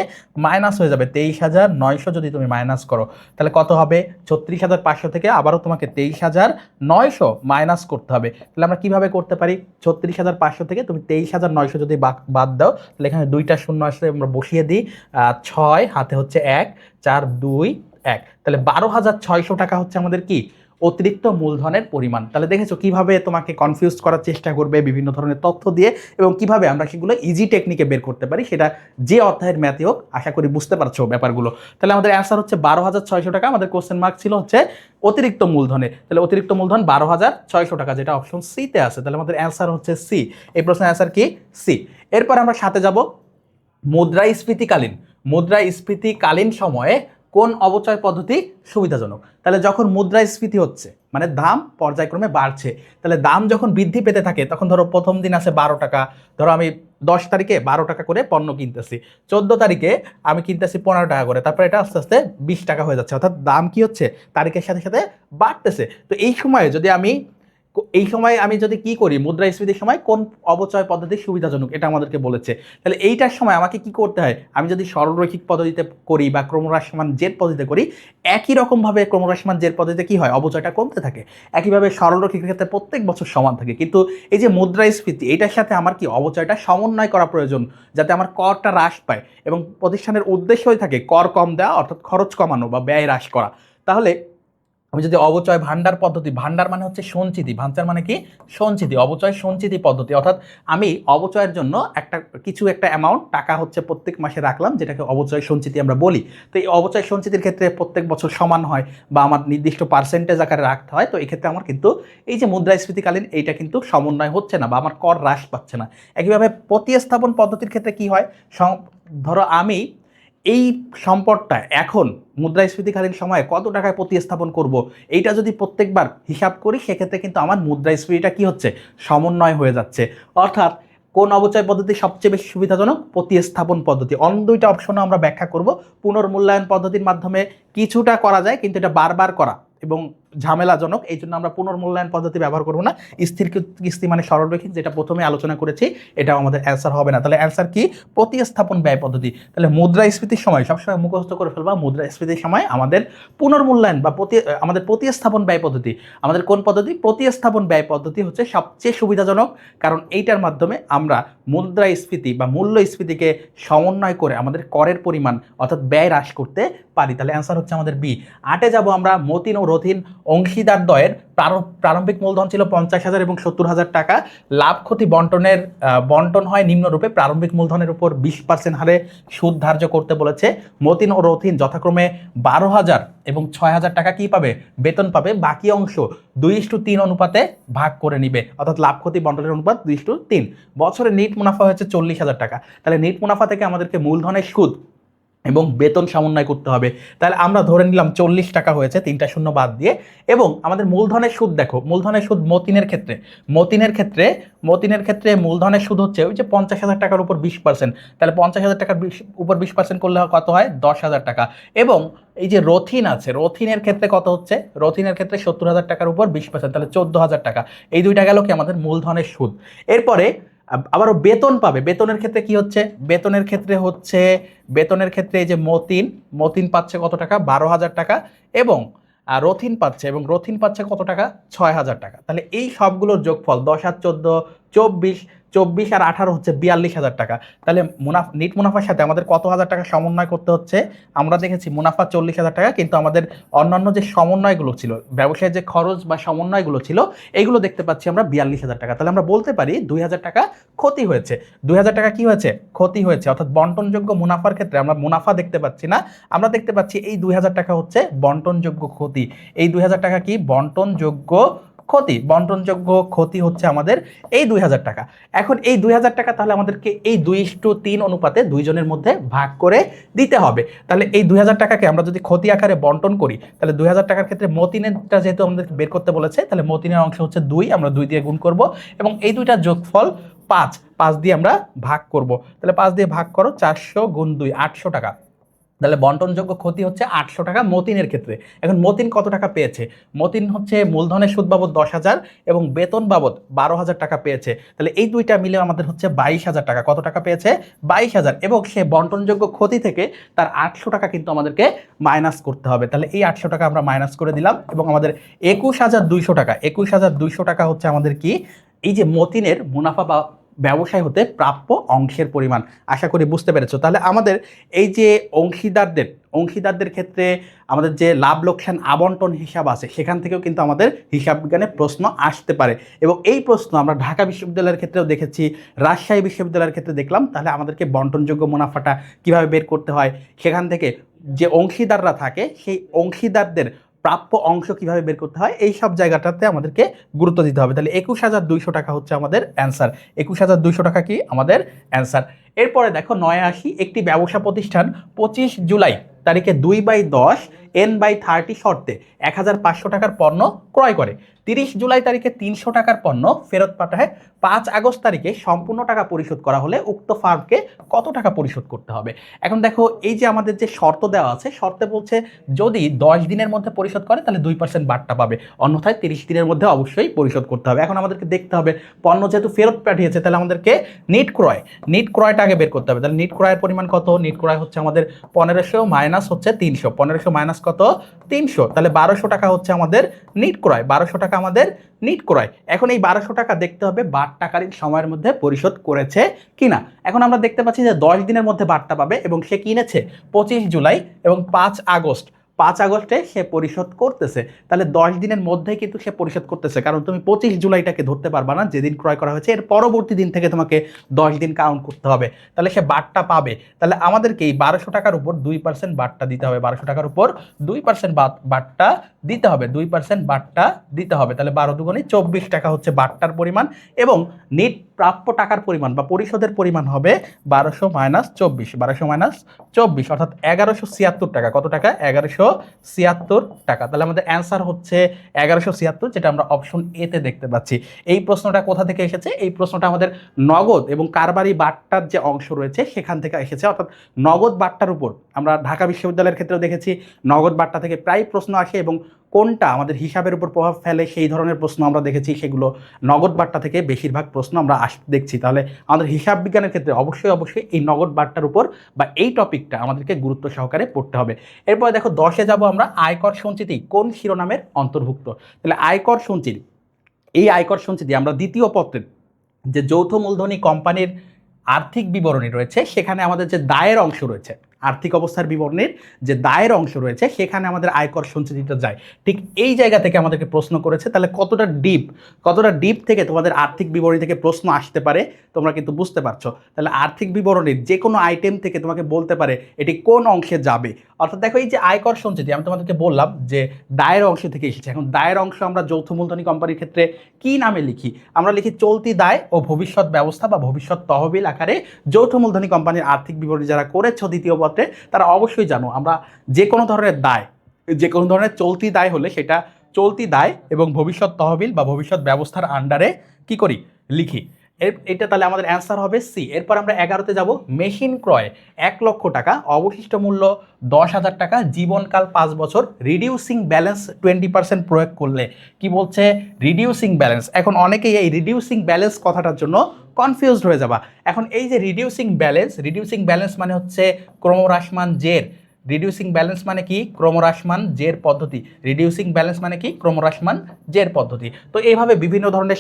মাইনাস হয়ে যাবে 23,900। যদি তুমি মাইনাস করো তাহলে কত হবে? 36,500 থেকে আবারও তোমাকে 23,900 মাইনাস করতে হবে। তাহলে আমরা কিভাবে করতে পারি? 36,500 থেকে তুমি 23,900 যদি বাদ দাও, তাহলে এখানে দুইটা শূন্য আসলে আমরা বসিয়ে দিই, 6 হাতে হচ্ছে 1, 4, 2, 1, তাহলে 12,600 টাকা হচ্ছে আমাদের কি অতিরিক্ত মূলধনের পরিমাণ। তাহলে দেখেছো কিভাবে তোমাকে কনফিউজ করার চেষ্টা করবে বিভিন্ন ধরনের তথ্য দিয়ে, এবং কিভাবে আমরা সেগুলো ইজি টেকনিকে বের করতে পারি, সেটা যে অধ্যায়ের ম্যাথে হোক, আশা করি বুঝতে পারছো ব্যাপারগুলো। তাহলে আমাদের অ্যান্সার হচ্ছে 12,600 টাকা। আমাদের কোশ্চেন মার্ক ছিল হচ্ছে অতিরিক্ত মূলধনে, তাহলে অতিরিক্ত মূলধন 12,600 টাকা, যেটা অপশন সিতে আছে। তাহলে আমাদের অ্যান্সার হচ্ছে সি। এই প্রশ্নের অ্যান্সার কি? সি। এরপর আমরা সাথে যাব মুদ্রাস্ফীতিকালীন। মুদ্রাস্ফীতিকালীন সময়ে কোন অবচয় পদ্ধতি সুবিধাজনক? তাহলে যখন মুদ্রাস্ফীতি হচ্ছে মানে দাম পর্যায়ক্রমে বাড়ছে, তাহলে দাম যখন বৃদ্ধি পেতে থাকে, তখন ধরো প্রথম দিন আছে 12 টাকা, ধরো আমি 10 তারিখে 12 টাকা করে পণ্য কিনতেছি, 14 তারিখে আমি কিনতেছি 15 টাকা করে, তারপরে এটা আস্তে আস্তে 20 টাকা হয়ে যাচ্ছে, অর্থাৎ দাম কি হচ্ছে তারিখের সাথে সাথে বাড়তেছে। তো এই সময়ে আমি যদি কি করি, মুদ্রাস্ফীতির সময় কোন অবচয় পদ্ধতি সুবিধাজনক, এটা আমাদেরকে বলেছে। তাহলে এইটার সময় আমাকে কি করতে হয়? আমি যদি সরলরৈখিক পদ্ধতিতে করি বা ক্রমহ্রাসমান জের পদ্ধতিতে করি, একই রকমভাবে ক্রমহ্রাসমান জের পদ্ধতিতে কি হয়? অবচয়টা কমতে থাকে। একইভাবে সরলরৈখিক ক্ষেত্রে প্রত্যেক বছর সমান থাকে, কিন্তু এই যে মুদ্রাস্ফীতি, এটার সাথে আমার কি অবচয়টা সমন্বয় করা প্রয়োজন, যাতে আমার করটা হ্রাস পায়, এবং প্রতিষ্ঠানের উদ্দেশ্যই থাকে কর কম দেওয়া, অর্থাৎ খরচ কমানো বা ব্যয় হ্রাস করা। তাহলে আমি যদি অবচয় ভান্ডার পদ্ধতি, ভান্ডার মানে হচ্ছে সঞ্চিতি, ভাঞ্চার মানে কি সঞ্চিতি, অবচয় সঞ্চিতি পদ্ধতি, অর্থাৎ আমি অবচয়ের জন্য একটা অ্যামাউন্ট টাকা হচ্ছে প্রত্যেক মাসে রাখলাম, যেটাকে অবচয় সঞ্চিতি আমরা বলি। তো এই অবচয় সঞ্চিতির ক্ষেত্রে প্রত্যেক বছর সমান হয় বা আমার নির্দিষ্ট পার্সেন্টেজ আকারে রাখতে হয়। তো এই ক্ষেত্রে আমার কিন্তু এই যে মুদ্রাস্ফীতিকালীন এইটা কিন্তু সমন্বয় হচ্ছে না বা আমার কর হ্রাস পাচ্ছে না। একইভাবে প্রতিস্থাপন পদ্ধতির ক্ষেত্রে কি হয়? ধরো আমি এই সম্পদটা এখন মুদ্রাস্ফীতিকালীন সময়ে কত টাকায় প্রতিস্থাপন করব, এইটা যদি প্রত্যেকবার হিসাব করি, সেক্ষেত্রে কিন্তু আমার মুদ্রাস্ফীতিটা কি হচ্ছে? সমন্বয় হয়ে যাচ্ছে। অর্থাৎ কোন অবচয় পদ্ধতি সবচেয়ে বেশি সুবিধাজনক? প্রতিস্থাপন পদ্ধতি। অন্য দুইটা অপশনও আমরা ব্যাখ্যা করব। পুনর্মূল্যায়ন পদ্ধতির মাধ্যমে কিছুটা করা যায়, কিন্তু এটা বারবার করা এবং ঝামেলাজনক, এই জন্য আমরা পুনর্মূল্যায়ন পদ্ধতি ব্যবহার করব না। স্থির কিস্তি মানে সরলরৈখিক, যেটা প্রথমে আলোচনা করেছি, এটাও আমাদের অ্যান্সার হবে না। তাহলে অ্যান্সার কি? প্রতিস্থাপন ব্যয় পদ্ধতি। তাহলে মুদ্রাস্ফীতির সময় সবসময় মুখস্থ করে ফেলবা, মুদ্রাস্ফীতির সময় আমাদের পুনর্মূল্যায়ন বা আমাদের প্রতিস্থাপন ব্যয় পদ্ধতি, আমাদের কোন পদ্ধতি? প্রতিস্থাপন ব্যয় পদ্ধতি হচ্ছে সবচেয়ে সুবিধাজনক, কারণ এইটার মাধ্যমে আমরা মুদ্রাস্ফীতি বা মূল্যস্ফীতিকে সমন্বয় করে আমাদের করের পরিমাণ অর্থাৎ ব্যয় হ্রাস করতে পারি। তাহলে অ্যান্সার হচ্ছে আমাদের বি। 8-এ যাব আমরা মতিন ও রথিন অংশীদার দ্বয়ের প্রারম্ভিক মূলধন ছিল 50,000 এবং 70,000 টাকা। লাভ ক্ষতি বন্টন হয় নিম্নরূপে। প্রারম্ভিক মূলধনের উপর 20% হারে সুদ ধার্য করতে বলেছে। মতিন ও রথিন যথাক্রমে 12,000 এবং 6,000 টাকা কি পাবে? বেতন পাবে। বাকি অংশ 2:3 অনুপাতে ভাগ করে নিবে, অর্থাৎ লাভ ক্ষতি বন্টনের অনুপাত 2:3। বছরে নিট মুনাফা হয়েছে 40,000 টাকা। তাহলে নিট মুনাফা থেকে আমাদেরকে মূলধনের সুদ এবং বেতন সমন্বয় করতে হবে। তাহলে আমরা ধরে নিলাম 40 টাকা হয়েছে, 3টা শূন্য বাদ দিয়ে। এবং আমাদের মূলধনের সুদ দেখো, মূলধনের সুদ মতিনের ক্ষেত্রে মূলধনের সুদ হচ্ছে ওই যে 50,000 টাকার উপর 20%। তাহলে 50,000 টাকার উপর 20% করলে কত হয়? 10,000 টাকা। এবং এই যে রথিন আছে, রথিনের ক্ষেত্রে কত হচ্ছে? রথিনের ক্ষেত্রে 70,000 টাকার উপর 20%, তাহলে 14,000 টাকা। এই দুইটা গেল কি আমাদের মূলধনের সুদ। এরপরে আবারও বেতন পাবে। বেতনের ক্ষেত্রে কি হচ্ছে? বেতনের ক্ষেত্রে এই যে মতিন পাচ্ছে কত টাকা? 12,000 টাকা। এবং রথিন পাচ্ছে কত টাকা? 6,000 টাকা। তাহলে এই সবগুলোর যোগফল 10 আর 14 24, 24 আর 18 হচ্ছে 42,000 টাকা। তাহলে নিট মুনাফার সাথে আমাদের কত হাজার টাকা সমন্বয় করতে হচ্ছে? আমরা দেখেছি মুনাফা 40,000 টাকা, কিন্তু আমাদের অন্যান্য যে সমন্বয়গুলো ছিল, ব্যবসায়ের যে খরচ বা সমন্বয়গুলো ছিল, এইগুলো দেখতে পাচ্ছি আমরা 42,000 টাকা। তাহলে আমরা বলতে পারি 2,000 টাকা ক্ষতি হয়েছে। 2,000 টাকা কি হয়েছে? ক্ষতি হয়েছে। অর্থাৎ বন্টনযোগ্য মুনাফার ক্ষেত্রে আমরা মুনাফা দেখতে পাচ্ছি না, আমরা দেখতে পাচ্ছি এই 2,000 টাকা হচ্ছে বন্টনযোগ্য ক্ষতি। এই 2,000 টাকা কি? বন্টনযোগ্য ক্ষতি। বন্টনযোগ্য ক্ষতি হচ্ছে আমাদের এই 2,000 টাকা। এখন এই 2,000 টাকা তাহলে আমাদেরকে এই 2:3 অনুপাতে দুইজনের মধ্যে ভাগ করে দিতে হবে। তাহলে এই 2,000 টাকাকে আমরা যদি ক্ষতি আকারে বন্টন করি, তাহলে 2,000 টাকার ক্ষেত্রে মতিনেরটা যেহেতু আমাদেরকে বের করতে বলেছে, তাহলে মতিনের অংশ হচ্ছে 2, আমরা 2 দিয়ে গুণ করব, এবং এই দুইটার যোগফল 5 দিয়ে আমরা ভাগ করব। তাহলে 5 দিয়ে ভাগ করো, 400 গুণ 2 800 টাকা। তাহলে বন্টনযোগ্য ক্ষতি হচ্ছে 800 টাকা মতিনের ক্ষেত্রে। এখন মতিন কত টাকা পেয়েছে? মতিন হচ্ছে মূলধনের সুদ বাবদ 10,000 এবং বেতন বাবদ 12,000 টাকা পেয়েছে। তাহলে এই দুইটা মিলে আমাদের হচ্ছে 22,000 টাকা। কত টাকা পেয়েছে? 22,000। এবং সে বন্টনযোগ্য ক্ষতি থেকে তার 800 টাকা কিন্তু আমাদেরকে মাইনাস করতে হবে। তাহলে এই 800 টাকা আমরা মাইনাস করে দিলাম এবং আমাদের 21,200 টাকা, 21,200 টাকা হচ্ছে আমাদের কি, এই যে মতিনের মুনাফা বা ব্যবসায় হতে প্রাপ্য অংশের পরিমাণ। আশা করি বুঝতে পেরেছো। তাহলে আমাদের এই যে অংশীদারদের ক্ষেত্রে আমাদের যে লাভ লোকসান আবন্টন হিসাব আছে, সেখান থেকেও কিন্তু আমাদের হিসাব বিজ্ঞানে প্রশ্ন আসতে পারে। এবং এই প্রশ্ন আমরা ঢাকা বিশ্ববিদ্যালয়ের ক্ষেত্রেও দেখেছি, রাজশাহী বিশ্ববিদ্যালয়ের ক্ষেত্রে দেখলাম। তাহলে আমাদেরকে বন্টনযোগ্য মুনাফাটা কিভাবে বের করতে হয়, সেখান থেকে যে অংশীদাররা থাকে সেই অংশীদারদের প্রাপ্য অংশ কিভাবে বের করতে হয়, এই সব জায়গাটাতে আমাদেরকে গুরুত্ব দিতে হবে। তাহলে 21,200 টাকা হচ্ছে আমাদের অ্যান্সার। 21,200 টাকা কি আমাদের অ্যান্সার। এরপরে দেখো 9 আসি, একটি ব্যবসা প্রতিষ্ঠান 25 জুলাই তারিখে 2/10 N/30 শর্তে 1,500 টাকার পণ্য ক্রয় করে। 30 জুলাই তারিখে 300 টাকার পণ্য ফেরত পাঠায়। 5 আগস্ট তারিখে সম্পূর্ণ টাকা পরিশোধ করা হলে উক্ত ফার্মকে কত টাকা পরিশোধ করতে হবে? এখন দেখো এই যে আমাদের যে শর্ত দেওয়া আছে, শর্তে বলছে যদি 10 দিনের মধ্যে পরিশোধ করে তাহলে 2% বাট্টা পাবে, অন্যথায় 30 দিনের মধ্যে অবশ্যই পরিশোধ করতে হবে। এখন আমাদেরকে দেখতে হবে পণ্য যেহেতু ফেরত পাঠিয়েছে, তাহলে আমাদেরকে নিট ক্রয়টা আগে বের করতে হবে। তাহলে নিট ক্রয়ের পরিমাণ কত? নিট ক্রয় হচ্ছে আমাদের 1500 মাইনাস হচ্ছে 300, 1500 মাইনাস কত? 300। তাহলে 1200 টাকা হচ্ছে আমাদের নিট ক্রয়, 1200 টাকা আমাদের নিট ক্রয়। এখন এই 1200 টাকা দেখতে হবে বাট্টাকালীন সময়ের মধ্যে পরিশোধ করেছে কিনা। এখন আমরা দেখতে পাচ্ছি যে 10 দিনের মধ্যে বাট্টা পাবে এবং সে কিনেছে 25 জুলাই এবং 5 আগস্টে সে পরিশোধ করতেছে। তাহলে 10 দিনের মধ্যেই কিন্তু সে পরিশোধ করতেছে, কারণ তুমি 25 জুলাইটাকে ধরতে পারবা না যেদিন ক্রয় করা হয়েছে, এর পরবর্তী দিন থেকে তোমাকে 10 দিন কাউন্ট করতে হবে। তাহলে সে বাট্টা পাবে। তাহলে আমাদেরকে এই 1200 টাকার উপর 2% বাট্টা দিতে হবে। 1200 টাকার উপর 2% বাট্টা দিতে হবে, 2% বাট্টা দিতে হবে। তাহলে 12 দুগুণে 24 টাকা হচ্ছে বাট্টার পরিমাণ এবং নিট প্রাপ্য টাকার পরিমাণ বা পরিশোধের পরিমাণ হবে 1200 মাইনাস 24, 1200 মাইনাস 24 অর্থাৎ 1176 টাকা। কত টাকা? 1176 টাকা। তাহলে আমাদের অ্যান্সার হচ্ছে 1176, যেটা আমরা অপশন এ তে দেখতে পাচ্ছি। এই প্রশ্নটা কোথা থেকে এসেছে? এই প্রশ্নটা আমাদের নগদ এবং কারবারি বাট্টার যে অংশ রয়েছে সেখান থেকে এসেছে। অর্থাৎ নগদ বাট্টার উপর আমরা ঢাকা বিশ্ববিদ্যালয়ের ক্ষেত্রেও দেখেছি নগদ বাট্টা থেকে প্রায় প্রশ্ন আসে এবং কোনটা আমাদের হিসাবের উপর প্রভাব ফেলে সেই ধরনের প্রশ্ন আমরা দেখেছি, সেগুলো নগদ বাট্টা থেকে বেশিরভাগ প্রশ্ন আমরা দেখছি। তাহলে আমাদের হিসাব বিজ্ঞানের ক্ষেত্রে অবশ্যই এই নগদ বাট্টার উপর বা এই টপিকটা আমাদেরকে গুরুত্ব সহকারে পড়তে হবে। এরপরে দেখো 10-এ যাব আমরা, আয়কর সঞ্চিতি কোন শিরোনামের অন্তর্ভুক্ত? তাহলে আয়কর সঞ্চিতি, এই আয়কর সঞ্চিতি আমরা দ্বিতীয় পত্রের যে যৌথ মূলধনী কোম্পানির আর্থিক বিবরণী রয়েছে সেখানে আমাদের যে দায়ের অংশ রয়েছে, আর্থিক অবস্থার বিবরণীর যে দায়ের অংশ রয়েছে সেখানে আমাদের আয়কর সঞ্চিতিটা যায়। ঠিক এই জায়গা থেকে আমাদেরকে প্রশ্ন করেছে। তাহলে কতটা ডিপ থেকে তোমাদের আর্থিক বিবরণী থেকে প্রশ্ন আসতে পারে তোমরা কিন্তু বুঝতে পারছো। তাহলে আর্থিক বিবরণীর যে কোনো আইটেম থেকে তোমাকে বলতে পারে এটি কোন অংশে যাবে। অর্থাৎ দেখো এই যে আয়কর সঞ্চিতি আমি তোমাদেরকে বললাম যে দায়ের অংশ থেকে এসেছে। এখন দায়ের অংশ আমরা যৌথ মূলধনী কোম্পানির ক্ষেত্রে কি নামে লিখি? আমরা লিখি চলতি দায় ও ভবিষ্যৎ ব্যবস্থা বা ভবিষ্যৎ তহবিল আকারে যৌথ মূলধনী কোম্পানির আর্থিক বিবরণী যারা করেছো দ্বিতীয় পত্রে তারা অবশ্যই জানো আমরা যে কোনো ধরনের দায়, যে কোনো ধরনের চলতি দায় হলে সেটা চলতি দায় এবং ভবিষ্যৎ তহবিল বা ভবিষ্যৎ ব্যবস্থার আন্ডারে কি করি? লিখি। এটা তাহলে আমাদের অ্যান্সার হবে সি। এরপর আমরা 11-তে যাব, মেশিন ক্রয় 1 লক্ষ টাকা, অবশিষ্ট মূল্য 10,000 টাকা, জীবনকাল 5 বছর, রিডিউসিং ব্যালেন্স 20% প্রয়োগ করলে। কি বলছে? Reducing balance. এখন অনেকেই এই রিডিউসিং ব্যালেন্স কথাটার জন্য কনফিউজড হয়ে যাবা। এখন এই যে রিডিউসিং ব্যালেন্স মানে হচ্ছে ক্রমহ্রাসমান জের। রিডিউসিং ব্যালেন্স মানে কি? ক্রমহ্রাসমান জের পদ্ধতি। রিডিউসিং ব্যালেন্স মানে কি? ক্রমহ্রাসমান জের পদ্ধতি। তো এইভাবে বিভিন্ন ধরনের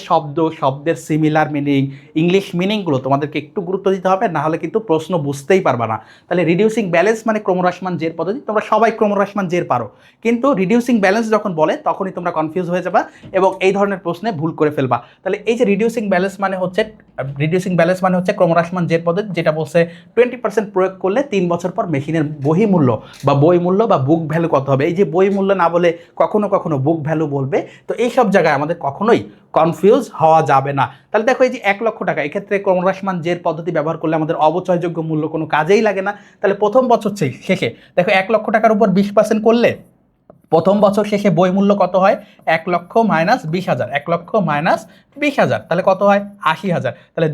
শব্দের সিমিলার মিনিং, ইংলিশ মিনিংগুলো তোমাদেরকে একটু গুরুত্ব দিতে হবে, না হলে কিন্তু প্রশ্ন বুঝতেই পারবা না। তাহলে রিডিউসিং ব্যালেন্স মানে ক্রমহ্রাসমান জের পদ্ধতি, তোমরা সবাই ক্রমহ্রাসমান জের পারো, কিন্তু রিডিউসিং ব্যালেন্স যখন বলে তখনই তোমরা কনফিউজ হয়ে যাবা এবং এই ধরনের প্রশ্নে ভুল করে ফেলবা। তাহলে এই যে রিডিউসিং ব্যালেন্স মানে হচ্ছে ক্রমহ্রাসমান জের পদ্ধতি, যেটা বলছে 20% প্রয়োগ করলে 3 বছর পর মেশিনের বহিমূল্য বা বই মূল্য বা বুক ভ্যালু কত হবে। এই যে বই মূল্য না বলে কখনো বুক ভ্যালু বলবে। তো এই সব জায়গায় আমাদের কখনোই কনফিউজ হওয়া যাবে না। তাহলে দেখো এই যে 1 লক্ষ টাকা, এক্ষেত্রে ক্রমহ্রাসমান জের পদ্ধতি ব্যবহার করলে আমাদের অবচয়যোগ্য মূল্য কোনো কাজেই লাগে না। তাহলে প্রথম বছর শেষে দেখো 1 লক্ষ টাকার উপর 20% করলে প্রথম বছর শেষে বই মূল্য কত হয়? 1 লক্ষ মাইনাস 20,000, 1 লক্ষ মাইনাস 20,000, তাহলে কত হয় 80,000। তাহলে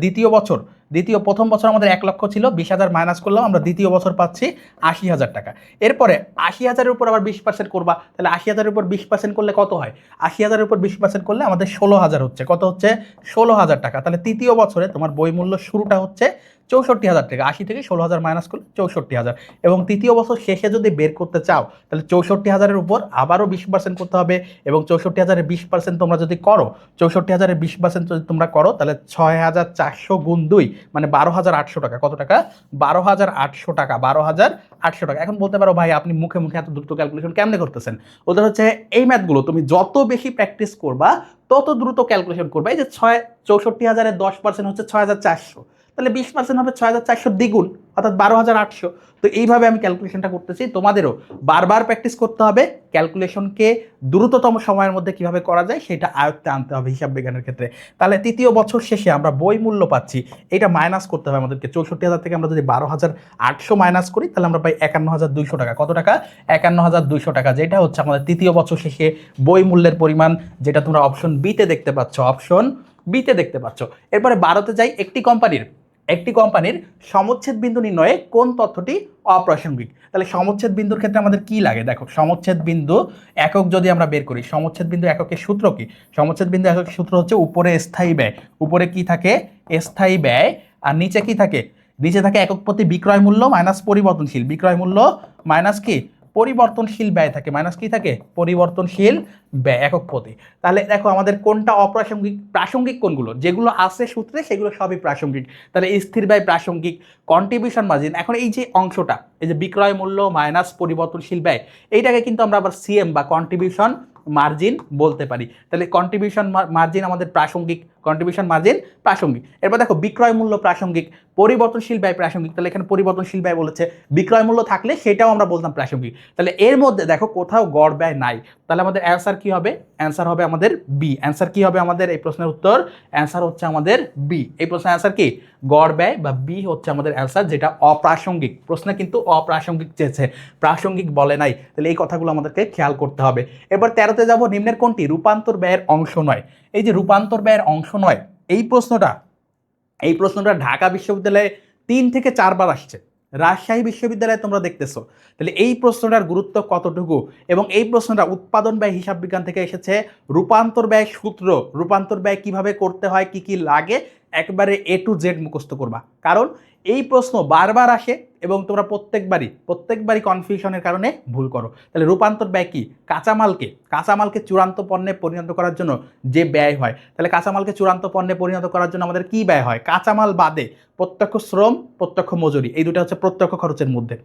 প্রথম বছর আমাদের 1 লক্ষ ছিল, 20,000 মাইনাস করলাম, আমরা দ্বিতীয় বছর পাচ্ছি 80,000 টাকা। এরপরে 80,000-এর উপর আবার 20% করবা, তাহলে 80,000-এর উপর 20% করলে কত হয়, 80,000-এর উপর 20% করলে আমাদের 16,000 হচ্ছে, কত হচ্ছে 16,000 টাকা। তাহলে তৃতীয় বছরে তোমার বই মূল্য শুরুটা হচ্ছে 64,000 টাকা, 80 থেকে 16,000 মাইনাস করলে 64,000। এবং তৃতীয় বছর শেষে যদি বের করতে চাও তাহলে 64,000-এর উপর আবারও 20% করতে হবে, এবং 64,000-এর 20% তোমরা যদি করো, 64,000-এর 20% যদি তোমরা করো তাহলে 6,400 গুণ 2 মানে 12,800 টাকা। কত টাকা, 12,800 টাকা, 12,800 টাকা। এখন বলতে পারো ভাই আপনি মুখে মুখে এত দ্রুত ক্যালকুলেশন কেমনে করতেছেন? ওদের হচ্ছে এই ম্যাথগুলো তুমি যত বেশি প্র্যাকটিস করবা তত দ্রুত ক্যালকুলেশন করবা। এই যে 64,000-এর 10% হচ্ছে 6,400, তাহলে 20% হবে 6,400 দ্বিগুণ, অর্থাৎ 12,800। তো এইভাবে আমি ক্যালকুলেশনটা করতেছি, তোমাদেরও বারবার প্র্যাকটিস করতে হবে, ক্যালকুলেশনকে দ্রুততম সময়ের মধ্যে কিভাবে করা যায় সেটা আয়ত্তে আনতে হবে হিসাব বিজ্ঞানের ক্ষেত্রে। তাহলে তৃতীয় বছর শেষে আমরা বই মূল্য পাচ্ছি, এটা মাইনাস করতে হবে আমাদেরকে। 64,000 থেকে আমরা যদি 12,800 মাইনাস করি তাহলে আমরা পাই 51,200 টাকা। কত টাকা, 51,200 টাকা, যেটা হচ্ছে আমাদের তৃতীয় বছর শেষে বই মূল্যের পরিমাণ, যেটা তোমরা অপশন বিতে দেখতে পাচ্ছ, অপশন বিতে দেখতে পাচ্ছ। এরপরে 12তে যাই, একটি কোম্পানির সমচ্ছেদ বিন্দু নির্ণয়ে কোন তথ্যটি অপ্রাসঙ্গিক। তাহলে সমচ্ছেদ বিন্দুর ক্ষেত্রে আমাদের কি লাগে, দেখো সমচ্ছেদ বিন্দু একক যদি আমরা বের করি, সমচ্ছেদ বিন্দু এককের সূত্র কি, সমচ্ছেদ বিন্দু এককের সূত্র হচ্ছে উপরে স্থায়ী ব্যয়, উপরে কি থাকে স্থায়ী ব্যয়, আর নিচে কি থাকে, নিচে থাকে একক প্রতি বিক্রয় মূল্য মাইনাস পরিবর্তনশীল, বিক্রয় মূল্য মাইনাস কি পরিবর্তনশীল ব্যয় থাকে, মাইনাস কি থাকে পরিবর্তনশীল ব্যয় একক প্রতি। তাহলে দেখো আমাদের কোনটা অপ্রাসঙ্গিক, প্রাসঙ্গিক কোনগুলো, যেগুলো আছে সূত্রে সেগুলো সবই প্রাসঙ্গিক। তাহলে স্থির ব্যয় প্রাসঙ্গিক, কন্ট্রিবিউশন মার্জিন, এখন এই যে অংশটা, এই যে বিক্রয় মূল্য মাইনাস পরিবর্তনশীল ব্যয়, এইটাকে কিন্তু আমরা আবার সিএম বা কন্ট্রিবিউশন মার্জিন বলতে পারি। তাহলে কন্ট্রিবিউশন মার্জিন আমাদের প্রাসঙ্গিক, কন্ট্রিবিউশন মার্জিন প্রাসঙ্গিক। এরপর দেখো বিক্রয় মূল্য প্রাসঙ্গিক, পরিবর্তনশীল ব্যয় প্রাসঙ্গিক, তাহলে এখানে পরিবর্তনশীল ব্যয় বলেছে, বিক্রয় মূল্য থাকলে সেটাও আমরা বলতাম প্রাসঙ্গিক। তাহলে এর মধ্যে দেখো কোথাও গড় ব্যয় নাই, তাহলে আমাদের অ্যান্সার কি হবে, অ্যান্সার হবে আমাদের বি। অ্যান্সার কি হবে আমাদের এই প্রশ্নের উত্তর, অ্যান্সার হচ্ছে আমাদের বি। এই প্রশ্নের অ্যান্সার কি গড় ব্যয় বা বি হচ্ছে আমাদের অ্যান্সার, যেটা অপ্রাসঙ্গিক। প্রশ্নে কিন্তু অপ্রাসঙ্গিক চেয়েছে, প্রাসঙ্গিক বলে নাই, তাহলে এই কথাগুলো আমাদেরকে খেয়াল করতে হবে। এবার 13তে যাব, নিম্নের কোনটি রূপান্তর ব্যয়ের অংশ নয়। এই যে রূপান্তর ব্যয়ের অংশ নয়, এই প্রশ্নটা ঢাকা বিশ্ববিদ্যালয়ে 3 থেকে 4 বার আসছে, রাজশাহী বিশ্ববিদ্যালয়ে তোমরা দেখতেছো। তাহলে এই প্রশ্নটার গুরুত্ব কতটুকু, এবং এই প্রশ্নটা উৎপাদন ব্যয় হিসাব বিজ্ঞান থেকে এসেছে, রূপান্তর ব্যয় সূত্র, রূপান্তর ব্যয় কিভাবে করতে হয়, কি কি লাগে, একবারে A to Z মুখস্থ করবা, কারণ এই প্রশ্ন বারবার আসে এবং তোমরা প্রত্যেকবারই কনফিউশনের কারণে ভুল করো। তাহলে রূপান্তর ব্যয় কি, কাঁচামালকে চূড়ান্ত পণ্যে পরিণত করার জন্য যে ব্যয় হয়, তাহলে কাঁচামালকে চূড়ান্ত পণ্যে পরিণত করার জন্য আমাদের কি ব্যয় হয়, কাঁচামাল বাদে প্রত্যক্ষ শ্রম, প্রত্যক্ষ মজুরি, এই দুটো হচ্ছে প্রত্যক্ষ খরচের মধ্যে।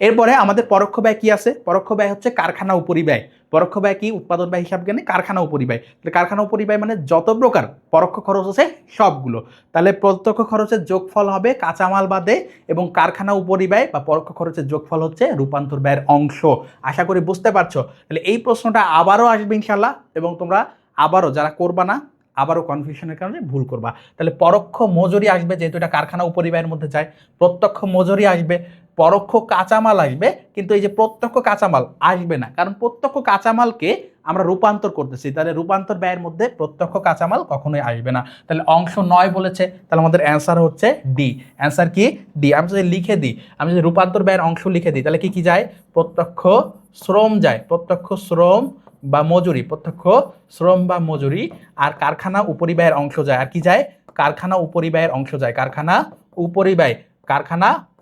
এরপরে আমাদের পরোক্ষ ব্যয় কি আছে, পরোক্ষ ব্যয় হচ্ছে কারখানা উপরিব্যয়। পরোক্ষ ব্যয় কি, উৎপাদন ব্যয় হিসাব জ্ঞানে কারখানা উপরিব্যয়। তাহলে কারখানা উপরিব্যয় মানে যত প্রকার পরোক্ষ খরচ আছে সবগুলো। তাহলে প্রত্যক্ষ খরচের যোগফল হবে কাঁচামাল বাদে, এবং কারখানা উপরিব্যয় বা পরোক্ষ খরচের যোগফল হচ্ছে রূপান্তর ব্যয়ের অংশ। আশা করি বুঝতে পারছো। তাহলে এই প্রশ্নটা আবারও আসবে ইনশাল্লাহ, এবং তোমরা আবারও যারা করবা না আবারও কনফিউশনের কারণে ভুল করবা। তাহলে পরোক্ষ মজুরি আসবে, যেহেতু এটা কারখানা উপরিব্যয়ের মধ্যে যায়, প্রত্যক্ষ মজুরি আসবে, পরোক্ষ কাঁচামাল আসবে, কিন্তু এই যে প্রত্যক্ষ কাঁচামাল আসবে না, কারণ প্রত্যক্ষ কাঁচামালকে আমরা রূপান্তর করতেছি, তাহলে রূপান্তর ব্যয়ের মধ্যে প্রত্যক্ষ কাঁচামাল কখনোই আসবে না। তাহলে অংশ 9 বলেছে, তাহলে আমাদের অ্যান্সার হচ্ছে ডি। অ্যান্সার কি ডি। আমি যদি লিখে দিই, আমি যদি রূপান্তর ব্যয়ের অংশ লিখে দিই, তাহলে কি কি যায়, প্রত্যক্ষ শ্রম যায়, প্রত্যক্ষ শ্রম বা মজুরি, প্রত্যক্ষ শ্রম বা মজুরি, আর কারখানা উপরিব্যয়ের অংশ যায়, আর কি যায়, কারখানা উপরিব্যয়ের অংশ যায়, কারখানা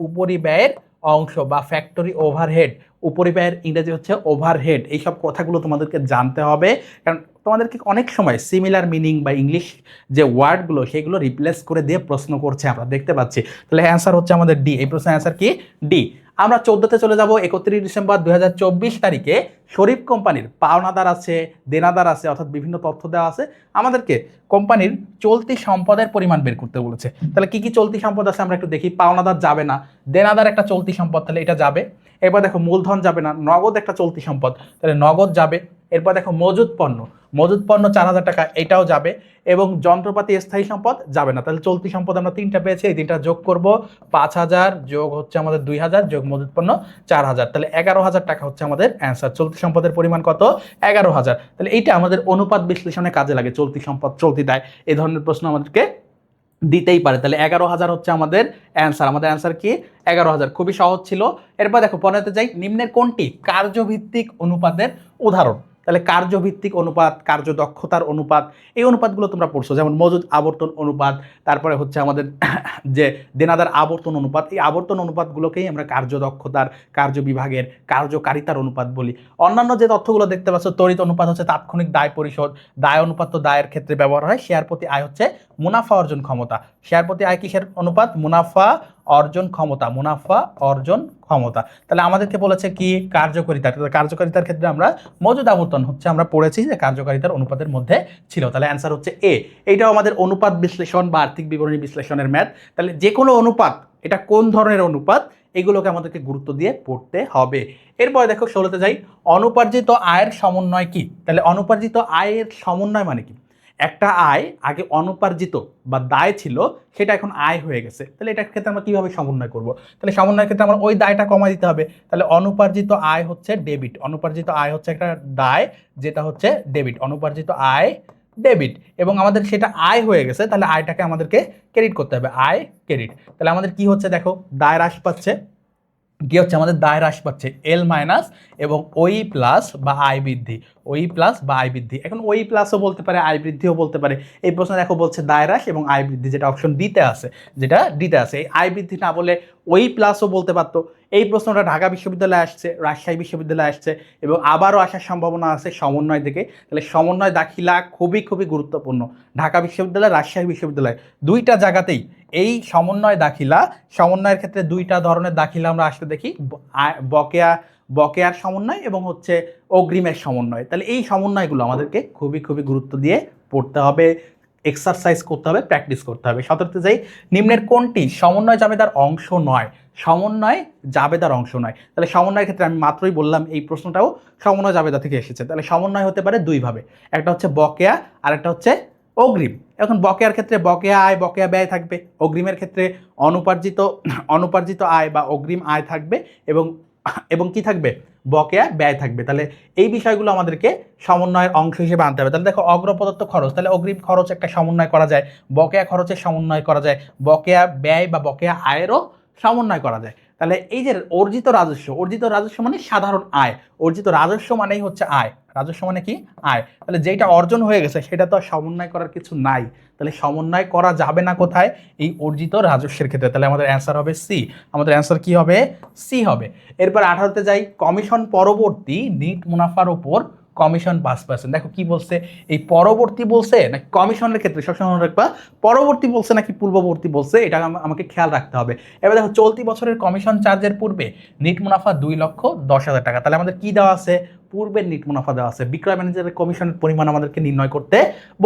উপরিব্যয়ের অংশ বা ফ্যাক্টরি ওভারহেড, উপরিব্যয়ের ইংরেজি হচ্ছে ওভারহেড। এইসব কথাগুলো তোমাদেরকে জানতে হবে, কারণ তোমাদেরকে অনেক সময় সিমিলার মিনিং বা ইংলিশ যে ওয়ার্ডগুলো সেগুলো রিপ্লেস করে দিয়ে প্রশ্ন করছে, আমরা দেখতে পাচ্ছি। তাহলে অ্যান্সার হচ্ছে আমাদের ডি। এই প্রশ্নের অ্যান্সার কি ডি। আমরা 14তে চলে যাব। 31 ডিসেম্বর 2024 তারিখে শরীফ কোম্পানির পাওনাদার আছে, দেনাদার আছে, অর্থাৎ বিভিন্ন তথ্য দেওয়া আছে, আমাদেরকে কোম্পানির চলতি সম্পদের পরিমাণ বের করতে বলেছে। তাহলে কি কি চলতি সম্পদ আছে আমরা একটু দেখি। পাওনাদার যাবে না, দেনাদার একটা চলতি সম্পদ, তাহলে এটা যাবে। এরপর দেখো মূলধন যাবে না, নগদ একটা চলতি সম্পদ, তাহলে নগদ যাবে। এরপর দেখো মজুদ পণ্য 4,000 টাকা, এটাও যাবে। এবং যন্ত্রপাতি স্থায়ী সম্পদ যাবে না, তাহলে চলতি সম্পদ আমরা 3টা পেয়েছি, এই 3টা যোগ করব, 5,000 যোগ হচ্ছে আমাদের 2,000 যোগ মজুদ পণ্য 4,000, তাহলে 11,000 টাকা হচ্ছে আমাদের অ্যান্সার। চলতি চলতি সম্পদের পরিমাণ কত? 11,000। তাহলে এইটা আমাদের অনুপাত বিশ্লেষণে কাজে লাগে, চলতি সম্পদ চলতি দায় এই ধরনের প্রশ্ন আমাদেরকে দিতেই পারে। তাহলে 11,000 হচ্ছে আমাদের অ্যান্সার। আমাদের অ্যান্সার কি? 11,000। খুবই সহজ ছিল। এরপর দেখো পরেতে যাই, নিম্নের কোনটি কার্যভিত্তিক অনুপাতের উদাহরণ? তাহলে কার্যভিত্তিক অনুপাত, কার্যদক্ষতার অনুপাত, এই অনুপাতগুলো তোমরা পড়ছো, যেমন মজুদ আবর্তন অনুপাত, তারপরে হচ্ছে আমাদের যে দেনাদার আবর্তন অনুপাত। এই আবর্তন অনুপাতগুলোকেই আমরা কার্যদক্ষতার, কার্যবিভাগের, কার্যকারিতার অনুপাত বলি। অন্যান্য যে তথ্যগুলো দেখতে পাচ্ছ, তড়িৎ অনুপাত হচ্ছে তাৎক্ষণিক দায় পরিশোধ, দায় অনুপাত তো দায়ের ক্ষেত্রে ব্যবহার হয়, শেয়ার প্রতি আয় হচ্ছে মুনাফা অর্জন ক্ষমতা। শেয়ার প্রতি আয় কিসের অনুপাত? মুনাফা অর্জন ক্ষমতা, মুনাফা অর্জন ক্ষমতা। তাহলে আমাদেরকে বলেছে কি? কার্যকারিতা। কার্যকারিতার ক্ষেত্রে আমরা মজুদ আবর্তন হচ্ছে আমরা পড়েছি যে কার্যকারিতার অনুপাতের মধ্যে ছিল। তাহলে অ্যান্সার হচ্ছে এ। এইটাও আমাদের অনুপাত বিশ্লেষণ বা আর্থিক বিবরণী বিশ্লেষণের ম্যাথ। তাহলে যে কোনো অনুপাত, এটা কোন ধরনের অনুপাত, এগুলোকে আমাদেরকে গুরুত্ব দিয়ে পড়তে হবে। এরপরে দেখো 16তে যাই, অনুপার্জিত আয়ের সমন্বয় কি? তাহলে অনুপার্জিত আয়ের সমন্বয় মানে কি? একটা আয় আগে অনুপার্জিত বা দায় ছিল, সেটা এখন আয় হয়ে গেছে। তাহলে এটার ক্ষেত্রে আমরা কিভাবে সমন্বয় করব? তাহলে সমন্বয়ের ক্ষেত্রে আমরা ওই দায়টা কমাই দিতে হবে। তাহলে অনুপার্জিত আয় হচ্ছে ডেবিট, অনুপার্জিত আয় হচ্ছে একটা দায় যেটা হচ্ছে ডেবিট, অনুপার্জিত আয় ডেবিট, এবং আমাদের সেটা আয় হয়ে গেছে, তাহলে আয়টাকে আমাদেরকে ক্রেডিট করতে হবে, আয় ক্রেডিট। তাহলে আমাদের কি হচ্ছে দেখো, দায় হ্রাস পাচ্ছে, কি হচ্ছে আমাদের দায় হ্রাস পাচ্ছে, এল মাইনাস এবং ওই প্লাস বা আয় বৃদ্ধি, ওই প্লাস বা আয় বৃদ্ধি। এখন ওই প্লাসও বলতে পারে, আয় বৃদ্ধিও বলতে পারে। এই প্রশ্ন দেখো বলছে দায় হ্রাস এবং আয় বৃদ্ধি, যেটা অপশন ডিতে আছে, যেটা ডিতে আছে। এই আয় বৃদ্ধি না বলে ওই প্লাসও বলতে পারতো। এই প্রশ্নটা ঢাকা বিশ্ববিদ্যালয়ে আসছে, রাজশাহী বিশ্ববিদ্যালয়ে আসছে, এবং আবারও আসার সম্ভাবনা আছে সমন্বয় থেকে। তাহলে সমন্বয় দাখিলা খুবই খুবই গুরুত্বপূর্ণ। ঢাকা বিশ্ববিদ্যালয়, রাজশাহী বিশ্ববিদ্যালয়, দুইটা জায়গাতেই এই সমন্বয় দাখিলা, সমন্বয়ের ক্ষেত্রে দুইটা ধরনের দাখিলা আমরা আসতে দেখি, বকেয়ার সমন্বয় এবং হচ্ছে অগ্রিমের সমন্বয়। তাহলে এই সমন্বয়গুলো আমাদেরকে খুবই খুবই গুরুত্ব দিয়ে পড়তে হবে, এক্সারসাইজ করতে হবে, প্র্যাকটিস করতে হবে। 17তে যাই, নিম্নের কোনটি সমন্বয় জাবেদার অংশ নয়? সমন্বয় জাবেদার অংশ নয়। তাহলে সমন্বয়ের ক্ষেত্রে আমি মাত্রই বললাম এই প্রশ্নটাও সমন্বয় জাবেদা থেকে এসেছে। তাহলে সমন্বয় হতে পারে দুইভাবে, একটা হচ্ছে বকেয়া আর একটা হচ্ছে অগ্রিম। এখন বকেয়ার ক্ষেত্রে বকেয়া আয়, বকেয়া ব্যয় থাকবে। অগ্রিমের ক্ষেত্রে অনুপার্জিত আয় বা অগ্রিম আয় থাকবে, এবং কি থাকবে? বকেয়া ব্যয় থাকবে। তাহলে এই বিষয়গুলো আমাদেরকে সমন্বয়ের অংশ হিসেবে আনতে হবে। তাহলে দেখো অগ্রপ্রদত্ত খরচ, তাহলে অগ্রিম খরচ একটা সমন্বয় করা যায়, বকেয়া খরচের সমন্বয় করা যায়, বকেয়া ব্যয় বা বকেয়া আয়েরও সমন্বয় করা যায়। তাহলে এই যে অর্জিত রাজস্ব মানে সাধারণ আয়, অর্জিত রাজস্ব মানেই হচ্ছে আয়, রাজস্ব মানে কি? আয়। তাহলে যেটা অর্জন হয়ে গেছে সেটা তো আর সমন্বয় করার কিছু নাই, তাহলে সমন্বয় করা যাবে না কোথায়? এই অর্জিত রাজস্বের ক্ষেত্রে। তাহলে আমাদের অ্যান্সার হবে সি, আমাদের অ্যান্সার কি হবে? সি হবে। এরপর 18তে যাই, কমিশন পরবর্তী নিট মুনাফার উপর কমিশন 5%। দেখো কি বলছে, এই পরবর্তী বলছে নাকি কমিশনের ক্ষেত্রে সবসময় মনে রাখবা, পরবর্তী বলছে নাকি পূর্ববর্তী বলছে, এটা আমাকে খেয়াল রাখতে হবে। এবার দেখো চলতি বছরের কমিশন চার্জের পূর্বে নিট মুনাফা 2,10,000 টাকা। তাহলে আমাদের কি দেওয়া আছে? পূর্বের নিট মুনাফা দেওয়া আছে। বিক্রয় ম্যানেজারের কমিশনের পরিমাণ আমাদেরকে নির্ণয় করতে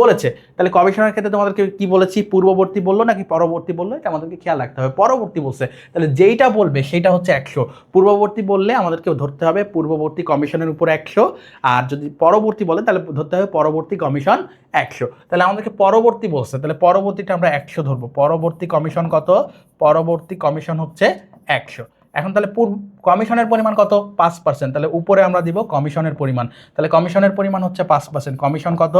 বলেছে। তাহলে কমিশনের ক্ষেত্রে তোমাদেরকে কি বলেছি, পূর্ববর্তী বললো নাকি পরবর্তী বললো, এটা আমাদেরকে খেয়াল রাখতে হবে। পরবর্তী বলছে, তাহলে যেইটা বলবে সেটা হচ্ছে 100। পূর্ববর্তী বললে আমাদেরকে ধরতে হবে পূর্ববর্তী কমিশনের উপর 100, আর যদি পরবর্তী বলে তাহলে ধরতে হবে পরবর্তী কমিশন 100। তাহলে আমাদেরকে পরবর্তী বলছে, তাহলে পরবর্তীটা আমরা 100 ধরবো। পরবর্তী কমিশন কত? পরবর্তী কমিশন হচ্ছে 100। এখন তাহলে কমিশনের পরিমাণ কত? 5%। তাহলে উপরে আমরা দিব কমিশনের পরিমাণ। তাহলে কমিশনের পরিমাণ হচ্ছে 5%। কমিশন কত?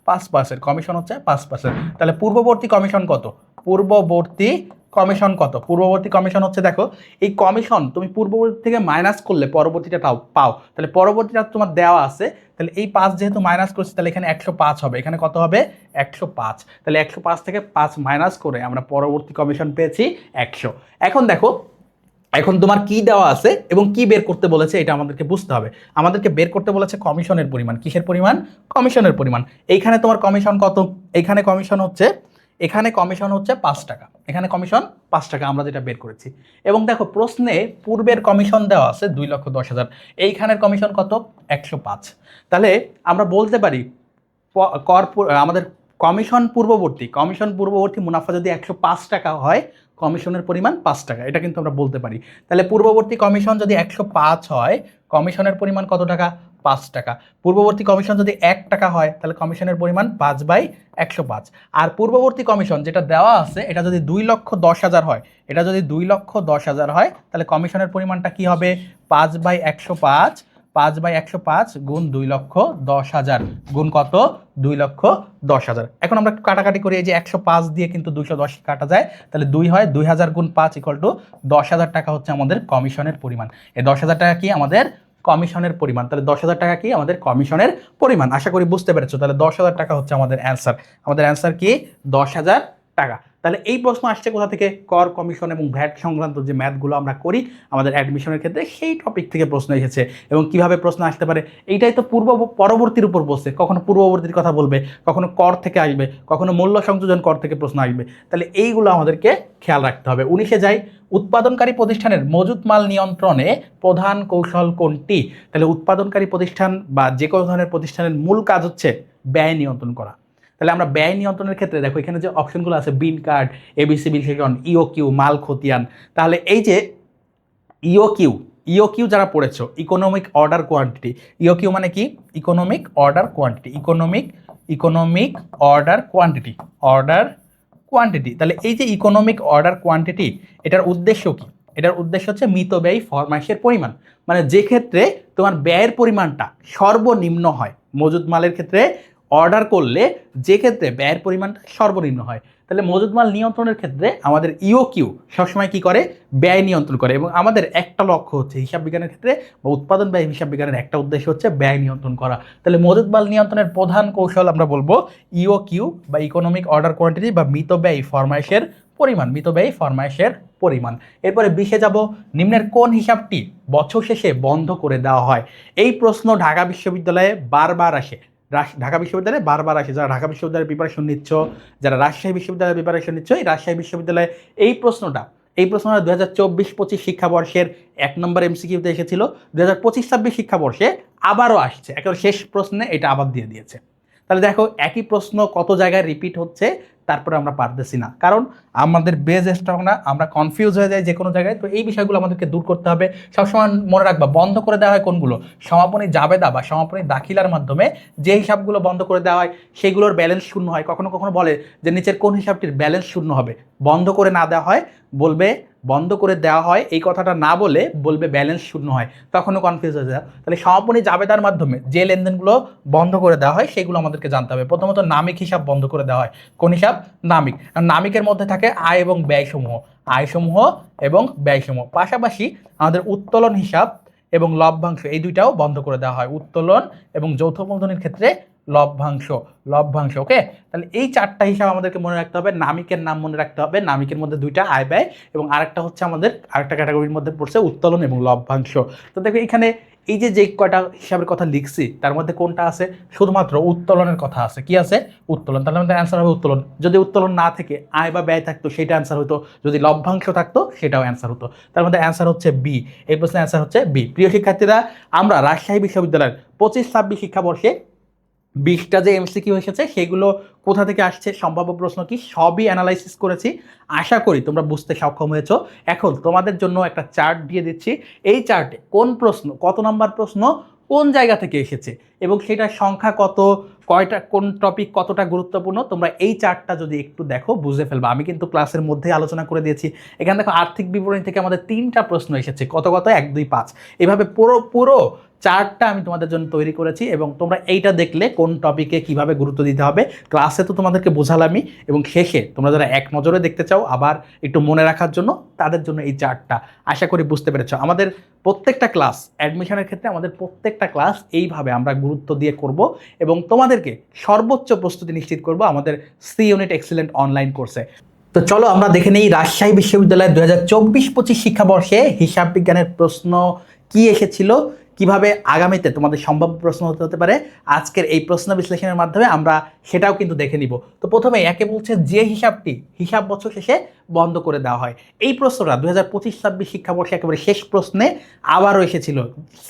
5%। কমিশন হচ্ছে 5%। তাহলে পূর্ববর্তী কমিশন কত? পূর্ববর্তী কমিশন কত? পূর্ববর্তী কমিশন হচ্ছে, দেখো এই কমিশন তুমি পূর্ববর্তী থেকে মাইনাস করলে পরবর্তীটা পাও। তাহলে পরবর্তীটা তোমার দেওয়া আছে, তাহলে এই 5 যেহেতু মাইনাস করছি, তাহলে এখানে 105 হবে। এখানে কত হবে? 105। তাহলে 105 থেকে 5 মাইনাস করে আমরা পরবর্তী কমিশন পেয়েছি 100। এখন দেখো, এখন তোমার কি দেওয়া আছে এবং কি বের করতে বলেছে এটা আমাদেরকে বুঝতে হবে। আমাদেরকে বের করতে বলেছে কমিশনের পরিমাণ। কিসের পরিমাণ? কমিশনের পরিমাণ। এইখানে তোমার কমিশন কত? এখানে কমিশন হচ্ছে 5 টাকা। এখানে কমিশন 5 টাকা আমরা যেটা বের করেছি। এবং দেখো প্রশ্নে পূর্বের কমিশন দেওয়া আছে 2,10,000, এইখানের কমিশন কত? 105। তাহলে আমরা বলতে পারি আমাদের কমিশন পূর্ববর্তী মুনাফা যদি 105 টাকা হয়, কমিশনের পরিমাণ 5 টাকা, এটা কিন্তু আমরা বলতে পারি। তাহলে পূর্ববর্তী কমিশন যদি 105 হয়, কমিশনের পরিমাণ কত টাকা? 5 টাকা। পূর্ববর্তী কমিশন যদি 1 টাকা হয়, তাহলে কমিশনের পরিমাণ 5/105। আর পূর্ববর্তী কমিশন যেটা দেওয়া আছে, এটা যদি 2,10,000 হয়, এটা যদি 2,10,000 হয়, তাহলে কমিশনের পরিমাণটা কি হবে? 5/105 5/105 গুণ 2,10,000 গুণ কত? 2,10,000। এখন আমরা কাটাকাটি করি, এই যে 105 দিয়ে কিন্তু 210 কাটা যায়, তাহলে 2 হয়, 2,000 গুণ 5 = 10,000 টাকা হচ্ছে আমাদের কমিশনের পরিমাণ। এই 10,000 টাকা কি? আমাদের কমিশনের পরিমাণ। তাহলে 10,000 টাকা কি? আমাদের কমিশনের পরিমাণ। আশা করি বুঝতে পেরেছো। তাহলে 10,000 টাকা হচ্ছে আমাদের অ্যান্সার। আমাদের অ্যান্সার কি? 10,000 টাকা। তাহলে এই প্রশ্ন আসছে কোথা থেকে? কর, কমিশন এবং ভ্যাট সংক্রান্ত যে ম্যাথগুলো আমরা করি আমাদের অ্যাডমিশনের ক্ষেত্রে, সেই টপিক থেকে প্রশ্ন এসেছে। এবং কিভাবে প্রশ্ন আসতে পারে এইটাই তো পরবর্তীর উপর বসছে। কখনো পূর্ববর্তীর কথা বলবে, কখনো কর থেকে আসবে, কখনো মূল্য সংযোজন কর থেকে প্রশ্ন আসবে। তাহলে এইগুলো আমাদেরকে খেয়াল রাখতে হবে। 19-এ যাই, উৎপাদনকারী প্রতিষ্ঠানের মজুত মাল নিয়ন্ত্রণে প্রধান কৌশল কোনটি? তাহলে উৎপাদনকারী প্রতিষ্ঠান বা যে কোনো ধরনের প্রতিষ্ঠানের মূল কাজ হচ্ছে ব্যয় নিয়ন্ত্রণ করা। তাহলে আমরা ব্যয় নিয়ন্ত্রণের ক্ষেত্রে দেখো এখানে যে অপশনগুলো আছে, বিন কার্ড, এবিসি বিশ্লেষণ, ইওকিউ, মাল খতিয়ান। তাহলে এই যে ইওকিউ, ইওকিউ যারা পড়েছো, ইকোনমিক অর্ডার কোয়ান্টিটি, ইওকিউ মানে কি? Economic order quantity, economic order quantity, তাহলে এই যে ইকোনমিক অর্ডার কোয়ান্টিটি, এটার উদ্দেশ্য কি? এটার উদ্দেশ্য হচ্ছে মিতব্যয়ী ফরমাইশের পরিমাণ, মানে যে ক্ষেত্রে তোমার ব্যয়ের পরিমাণটা সর্বনিম্ন হয়। মজুদ মালের ক্ষেত্রে অর্ডার করলে যে ক্ষেত্রে ব্যয়ের পরিমাণটা সর্বনিম্ন হয়। তাহলে মজুদ মাল নিয়ন্ত্রণের ক্ষেত্রে আমাদের ইওকিউ সবসময় কি করে? ব্যয় নিয়ন্ত্রণ করে। এবং আমাদের একটা লক্ষ্য হচ্ছে হিসাব বিজ্ঞানের ক্ষেত্রে বা উৎপাদন ব্যয় হিসাব বিজ্ঞানের একটা উদ্দেশ্য হচ্ছে ব্যয় নিয়ন্ত্রণ করা। তাহলে মজুদ মাল নিয়ন্ত্রণের প্রধান কৌশল আমরা বলবো ইওকিউ বা ইকোনমিক অর্ডার কোয়ান্টিটি বা মিতব্যয়ী ফরমাইশের পরিমাণ। এরপরে 20-এ যাব, নিম্নের কোন হিসাবটি বছর শেষে বন্ধ করে দেওয়া হয়? এই প্রশ্ন ঢাকা বিশ্ববিদ্যালয়ে বারবার আসে। যারা ঢাকা বিশ্ববিদ্যালয়ের প্রিপারেশন নিচ্ছ, যারা রাজশাহী বিশ্ববিদ্যালয়ের প্রিপারেশন নিচ্ছ, এই রাজশাহী বিশ্ববিদ্যালয়ে এই প্রশ্নটা 2024-25 শিক্ষাবর্ষের 1 নম্বর এমসিকিউতে এসেছিল। 2025-26 শিক্ষাবর্ষে আবারও আসছে, একেবারে শেষ প্রশ্নে এটা আবার দিয়ে দিয়েছে। তাহলে দেখো একই প্রশ্ন কত জায়গায় রিপিট হচ্ছে, তারপরে আমরা পারতেছি না, কারণ আমাদের বেজ স্ট্রং না, আমরা কনফিউজ হয়ে যাই যে কোনো জায়গায়। তো এই বিষয়গুলো আমাদেরকে দূর করতে হবে। সবসময় মনে রাখবা, বন্ধ করে দেওয়া হয় কোনগুলো? সমাপনী জাবেদা বা সমাপনী দাখিলার মাধ্যমে যে হিসাবগুলো বন্ধ করে দেওয়া হয় সেগুলোর ব্যালেন্স শূন্য হয়। কখনো কখনো বলে যে নিচের কোন হিসাবটির ব্যালেন্স শূন্য হবে? বন্ধ করে না দেওয়া হয়, বলবে বন্ধ করে দেওয়া হয়, এই কথাটা না বলে বলবে ব্যালেন্স শূন্য হয়, তখনও কনফিউজ হয়ে যায়। তাহলে সমাপনী জাবেদার মাধ্যমে যে লেনদেনগুলো বন্ধ করে দেওয়া হয় সেগুলো আমাদেরকে জানতে হবে। প্রথমত নামিক হিসাব বন্ধ করে দেওয়া হয়। কোন হিসাব? নামিক। নামিকের মধ্যে থাকে আয় এবং ব্যয়সমূহ। পাশাপাশি আমাদের উত্তোলন হিসাব এবং লভ্যাংশ, এই দুইটাও বন্ধ করে দেওয়া হয়। উত্তোলন এবং যৌথ মূলধনের ক্ষেত্রে লভ্যাংশ। ওকে, তাহলে এই 4টা হিসাব আমাদেরকে মনে রাখতে হবে। নামিকের নাম মনে রাখতে হবে। নামিকের মধ্যে 2টা আয় ব্যয় এবং আরেকটা হচ্ছে আমাদের আরেকটা ক্যাটাগরির মধ্যে পড়ছে উত্তোলন এবং লভ্যাংশ। তো দেখো এখানে এই যে কয়টা হিসাবের কথা লিখছি তার মধ্যে কোনটা আছে? শুধুমাত্র উত্তোলনের কথা আছে। কি আছে? উত্তোলন। তাহলে আমাদের অ্যান্সার হবে উত্তোলন। যদি উত্তোলন না থেকে আয় বা ব্যয় থাকতো সেটা অ্যান্সার হতো, যদি লভ্যাংশ থাকতো সেটাও অ্যান্সার হতো। তার মধ্যে অ্যান্সার হচ্ছে বি। এই প্রশ্নের অ্যান্সার হচ্ছে বি। প্রিয় শিক্ষার্থীরা, আমরা রাজশাহী বিশ্ববিদ্যালয়ের 25-26 শিক্ষাবর্ষে 20টা যে এমসিকিউ এসেছে সেগুলো কোথা থেকে আসছে, সম্ভাব্য প্রশ্ন কি, সবই অ্যানালাইসিস করেছি। আশা করি তোমরা বুঝতে সক্ষম হয়েছো। এখন তোমাদের জন্য একটা চার্ট দিয়ে দিচ্ছি। এই চার্টে কোন প্রশ্ন, কত নাম্বার প্রশ্ন কোন জায়গা থেকে এসেছে এবং সেটার সংখ্যা কত, কয়টা, কোন টপিক কতটা গুরুত্বপূর্ণ, তোমরা এই চার্টটা যদি একটু দেখো বুঝে ফেলবা। আমি কিন্তু ক্লাসের মধ্যেই আলোচনা করে দিয়েছি। এখানে দেখো আর্থিক বিবরণী থেকে আমাদের 3টা প্রশ্ন এসেছে। কত 1, 2, 5, এভাবে পুরো চার্টটা আমি তোমাদের জন্য তৈরি করেছি এবং তোমরা এইটা দেখলে কোন টপিকে কিভাবে গুরুত্ব দিতে হবে ক্লাসে তো তোমাদেরকে বোঝালামই, এবং শেষে তোমরা যারা এক নজরে দেখতে চাও আবার একটু মনে রাখার জন্য, তাদের জন্য এই চার্টটা। আশা করি বুঝতে পেরেছো। আমাদের প্রত্যেকটা ক্লাস, অ্যাডমিশনের ক্ষেত্রে আমাদের প্রত্যেকটা ক্লাস এইভাবে আমরা গুরুত্ব দিয়ে করব এবং তোমাদেরকে সর্বোচ্চ প্রস্তুতি নিশ্চিত করব আমাদের সি ইউনিট এক্সিলেন্ট অনলাইন কোর্সে। তো চলো আমরা দেখে নিই রাজশাহী বিশ্ববিদ্যালয়ের 2024-25 শিক্ষাবর্ষে হিসাব বিজ্ঞানের প্রশ্ন কি এসেছিল, কিভাবে আগামীতে তোমাদের সম্ভাব্য প্রশ্ন হতে পারে। আজকের এই প্রশ্ন বিশ্লেষণের মাধ্যমে আমরা সেটাও কিন্তু দেখে নিব। তো প্রথমে একে বলছে যে হিসাবটি হিসাব বছর শেষে বন্ধ করে দেওয়া হয়। এই প্রশ্নটা 2025-26 শিক্ষাবর্ষে একেবারে শেষ প্রশ্নে আবারও এসেছিল।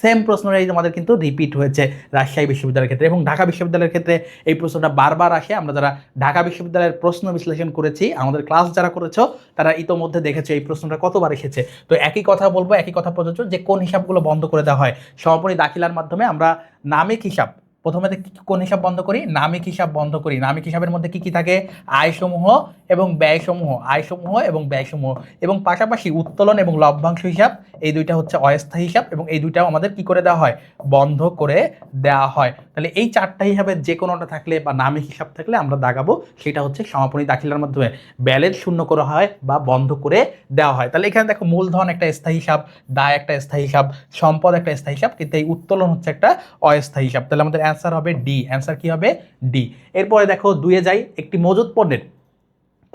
সেম প্রশ্নটাই আমাদের কিন্তু রিপিট হয়েছে রাজশাহী বিশ্ববিদ্যালয়ের ক্ষেত্রে এবং ঢাকা বিশ্ববিদ্যালয়ের ক্ষেত্রে এই প্রশ্নটা বারবার আসে। আমরা যারা ঢাকা বিশ্ববিদ্যালয়ের প্রশ্ন বিশ্লেষণ করেছি, আমাদের ক্লাস যারা করেছো তারা ইতোমধ্যে দেখেছো এই প্রশ্নটা কতবার এসেছে। তো একই কথা বলবো, একই কথা প্রযোজ্য যে কোন হিসাবগুলো বন্ধ করে দেওয়া হয়। সমাপনী দাখিলার মাধ্যমে আমরা নামিক হিসাব প্রথমে কোন হিসাব বন্ধ করি? নামিক হিসাব বন্ধ করি। নামিক হিসাবের মধ্যে কি কি থাকে? আয়সমূহ এবং ব্যয়সমূহ, আয়সমূহ এবং ব্যয়সমূহ, এবং পাশাপাশি উত্তোলন এবং লভ্যাংশ হিসাব, এই দুইটা হচ্ছে অস্থায়ী হিসাব, এবং এই দুইটাও আমাদের কি করে দেওয়া হয়? বন্ধ করে দেওয়া হয়। তাহলে এই চারটা হিসাবের যে কোনোটা থাকলে বা নামিক হিসাব থাকলে আমরা দাগাবো, সেটা হচ্ছে সমাপনী দাখিলার মাধ্যমে ব্যালেন্স শূন্য করা হয় বা বন্ধ করে দেওয়া হয়। তাহলে এখানে দেখো মূলধন একটা স্থায়ী হিসাব, দায় একটা স্থায়ী হিসাব, সম্পদ একটা স্থায়ী হিসাব, কিন্তু এই উত্তোলন হচ্ছে একটা অস্থায়ী হিসাব। তাহলে আমাদের অ্যান্সার হবে ডি। অ্যান্সার কি হবে? ডি। এরপরে দেখো 2-এ যাই। একটি মজুত পণ্যের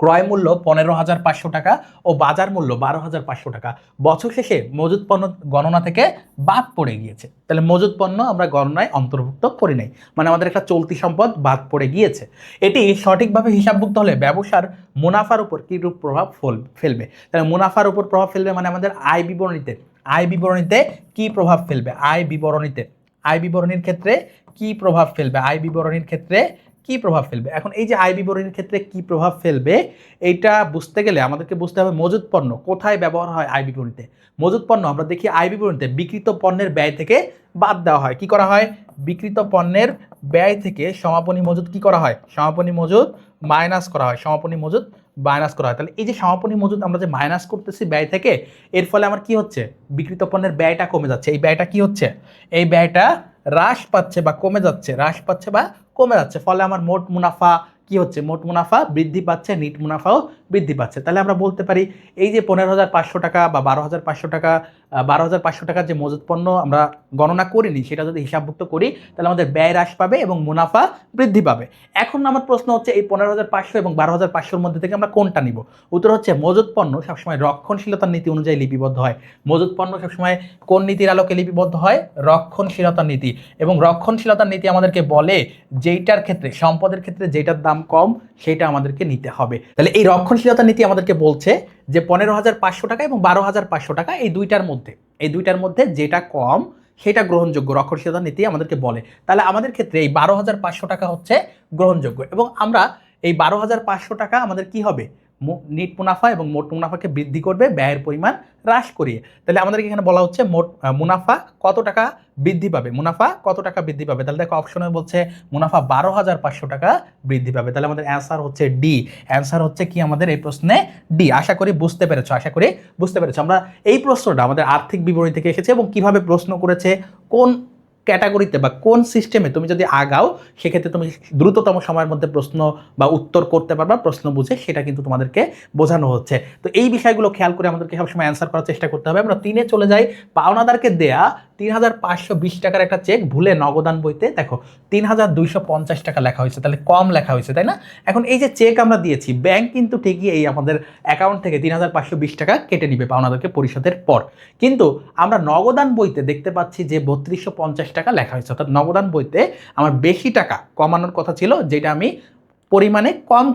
ক্রয় মূল্য 15,500 টাকা ও বাজার মূল্য 12,500 টাকা বছর শেষে মজুত পণ্য গণনা থেকে বাদ পড়ে গিয়েছে। তাহলে মজুত পণ্য আমরা গণনায় অন্তর্ভুক্ত করি নাই, মানে আমাদের একটা চলতি সম্পদ বাদ পড়ে গিয়েছে। এটি সঠিকভাবে হিসাবভুক্ত হলে ব্যবসার মুনাফার উপর কিরূপ প্রভাব ফেলবে? তাহলে মুনাফার উপর প্রভাব ফেলবে মানে আমাদের আয় বিবরণীতে, আয় বিবরণীতে কি প্রভাব ফেলবে? আয় বিবরণীতে, আয় বিবরণীর ক্ষেত্রে কি প্রভাব ফেলবে? আয় বিবরণীর ক্ষেত্রে কি প্রভাব ফেলবে? এখন এই যে আয় বিবরণীর ক্ষেত্রে কি প্রভাব ফেলবে, এইটা বুঝতে গেলে আমাদেরকে বুঝতে হবে মজুত পণ্য কোথায় ব্যবহার হয় আয় বিবরণীতে। মজুত পণ্য আমরা দেখি আয় বিবরণীতে বিক্রিত পণ্যের ব্যয় থেকে বাদ দেওয়া হয়। কি করা হয়? বিক্রিত পণ্যের ব্যয় থেকে সমাপনী মজুত কি করা হয়? সমাপনী মজুত মাইনাস করা হয়। সমাপনী মজুত মাইনাস করা হয়। তাহলে এই যে সমাপনী মজুত আমরা যে মাইনাস করতেছি ব্যয় থেকে, এর ফলে আমার কি হচ্ছে? বিক্রিত পণ্যের ব্যয়টা কমে যাচ্ছে। এই ব্যয়টা কি হচ্ছে? এই ব্যয়টা হ্রাস পাচ্ছে বা কমে যাচ্ছে, হ্রাস পাচ্ছে বা কমে যাচ্ছে। ফলে আমার মোট মুনাফা কি হচ্ছে? মোট মুনাফা বৃদ্ধি পাচ্ছে, নিট মুনাফাও বৃদ্ধি পাচ্ছে। তাহলে আমরা বলতে পারি এই যে 15,500 টাকা বা 12,500 টাকা, 12,500 টাকার যে মজুত পণ্য আমরা গণনা করিনি, সেটা যদি হিসাবভুক্ত করি তাহলে আমাদের ব্যয় হ্রাস পাবে এবং মুনাফা বৃদ্ধি পাবে। এখন আমার প্রশ্ন হচ্ছে এই 15,500 এবং 12,500-র মধ্যে থেকে আমরা কোনটা নিব? উত্তর হচ্ছে মজুত পণ্য সবসময় রক্ষণশীলতার নীতি অনুযায়ী লিপিবদ্ধ হয়। মজুত পণ্য সবসময় কোন নীতির আলোকে লিপিবদ্ধ হয়? রক্ষণশীলতার নীতি। এবং রক্ষণশীলতার নীতি আমাদেরকে বলে যেইটার ক্ষেত্রে, সম্পদের ক্ষেত্রে যেটার দাম কম সেটা আমাদেরকে নিতে হবে। তাহলে এই রক্ষণশীলতার নীতি আমাদেরকে বলছে যে 15,500 টাকা এবং 12,500 টাকা এই দুইটার মধ্যে যেটা কম সেটা গ্রহণযোগ্য, রক্ষণশীলতার নীতি আমাদেরকে বলে। তাহলে আমাদের ক্ষেত্রে এই 12,500 টাকা হচ্ছে গ্রহণযোগ্য, এবং আমরা এই 12,500 টাকা আমাদের কি হবে? নিট মুনাফা এবং মোট মুনাফাকে বৃদ্ধি করবে ব্যয়ের পরিমাণ হ্রাস করিয়ে। তাহলে আমাদেরকে এখানে বলা হচ্ছে মোট মুনাফা কত টাকা বৃদ্ধি পাবে? মুনাফা কত টাকা বৃদ্ধি পাবে? তাহলে দেখো অপশনে বলছে মুনাফা 12,500 টাকা বৃদ্ধি পাবে। তাহলে আমাদের অ্যান্সার হচ্ছে ডি। অ্যান্সার হচ্ছে কি আমাদের এই প্রশ্নে? ডি। আশা করি বুঝতে পেরেছো, আশা করি বুঝতে পেরেছো। আমরা এই প্রশ্নটা আমাদের আর্থিক বিবরণী থেকে এসেছে, এবং কিভাবে প্রশ্ন করেছে, কোন ক্যাটাগরিতে বা কোন সিস্টেমে তুমি যদি আগাও সেক্ষেত্রে তুমি দ্রুততম সময়ের মধ্যে প্রশ্ন বা উত্তর করতে পারবা প্রশ্ন বুঝে, সেটা কিন্তু তোমাদেরকে বোঝানো হচ্ছে। তো এই বিষয়গুলো খেয়াল করে আমাদেরকে সবসময় অ্যান্সার করার চেষ্টা করতে হবে। আমরা 3-এ চলে যাই। পাওনাদারকে দেয়া 3,520 টাকার একটা চেক ভুলে নগদান বইতে দেখো 3,250 টাকা লেখা হয়েছে, তাহলে কম লেখা হয়েছে, তাই না? এখন এই যে চেক আমরা দিয়েছি, ব্যাংক কিন্তু ঠিকই এই আমাদের অ্যাকাউন্ট থেকে 3,520 টাকা কেটে নিবে পাওনাদারকে পরিশোধের পর, কিন্তু আমরা নগদান বইতে দেখতে পাচ্ছি যে 3,250 টাকা লেখা হয়েছে। অর্থাৎ নগদান বইতে আমার বেশি টাকা কমানোর কথা ছিল, যেটা আমি পরিমাণে কম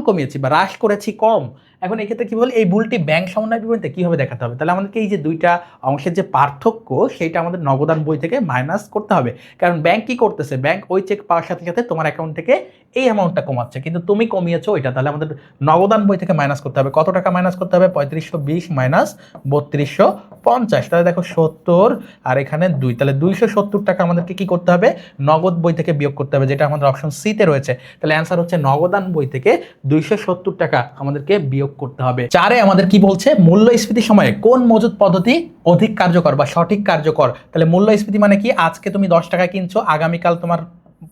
কমিয়েছি বা হ্রাস করেছি কম। এখন এক্ষেত্রে কি বলি, এই ভুলটি ব্যাংক সমন্বয় বিবরণীতে কীভাবে দেখাতে হবে? তাহলে আমাদেরকে এই যে দুইটা অংশের যে পার্থক্য সেইটা আমাদের নগদান বই থেকে মাইনাস করতে হবে। কারণ ব্যাংক কি করতেছে? ব্যাংক ওই চেক পাওয়ার সাথে সাথে তোমার অ্যাকাউন্ট থেকে এই অ্যামাউন্টটা কমাচ্ছে, কিন্তু তুমি কমিয়েছো ওইটা। তাহলে আমাদের নগদান বই থেকে মাইনাস করতে হবে। কত টাকা মাইনাস করতে হবে? 3520 মাইনাস 3250। তাহলে দেখো 70 আর এখানে 2, তাহলে 270 টাকা আমাদেরকে কি করতে হবে? নগদ বই থেকে বিয়োগ করতে হবে, যেটা আমাদের অপশন সিতে রয়েছে। তাহলে অ্যান্সার হচ্ছে নগদান বই থেকে 270 টাকা আমাদেরকে বিয়োগ করতে হবে। 4-এ আমাদের কি বলছে? মূল্যস্ফীতির সময়ে কোন মজুত পদ্ধতি অধিক কার্যকর বা সঠিক কার্যকর? তাহলে মূল্যস্ফীতি মানে কি? আজকে তুমি 10 টাকা কিনছো, আগামীকাল তোমার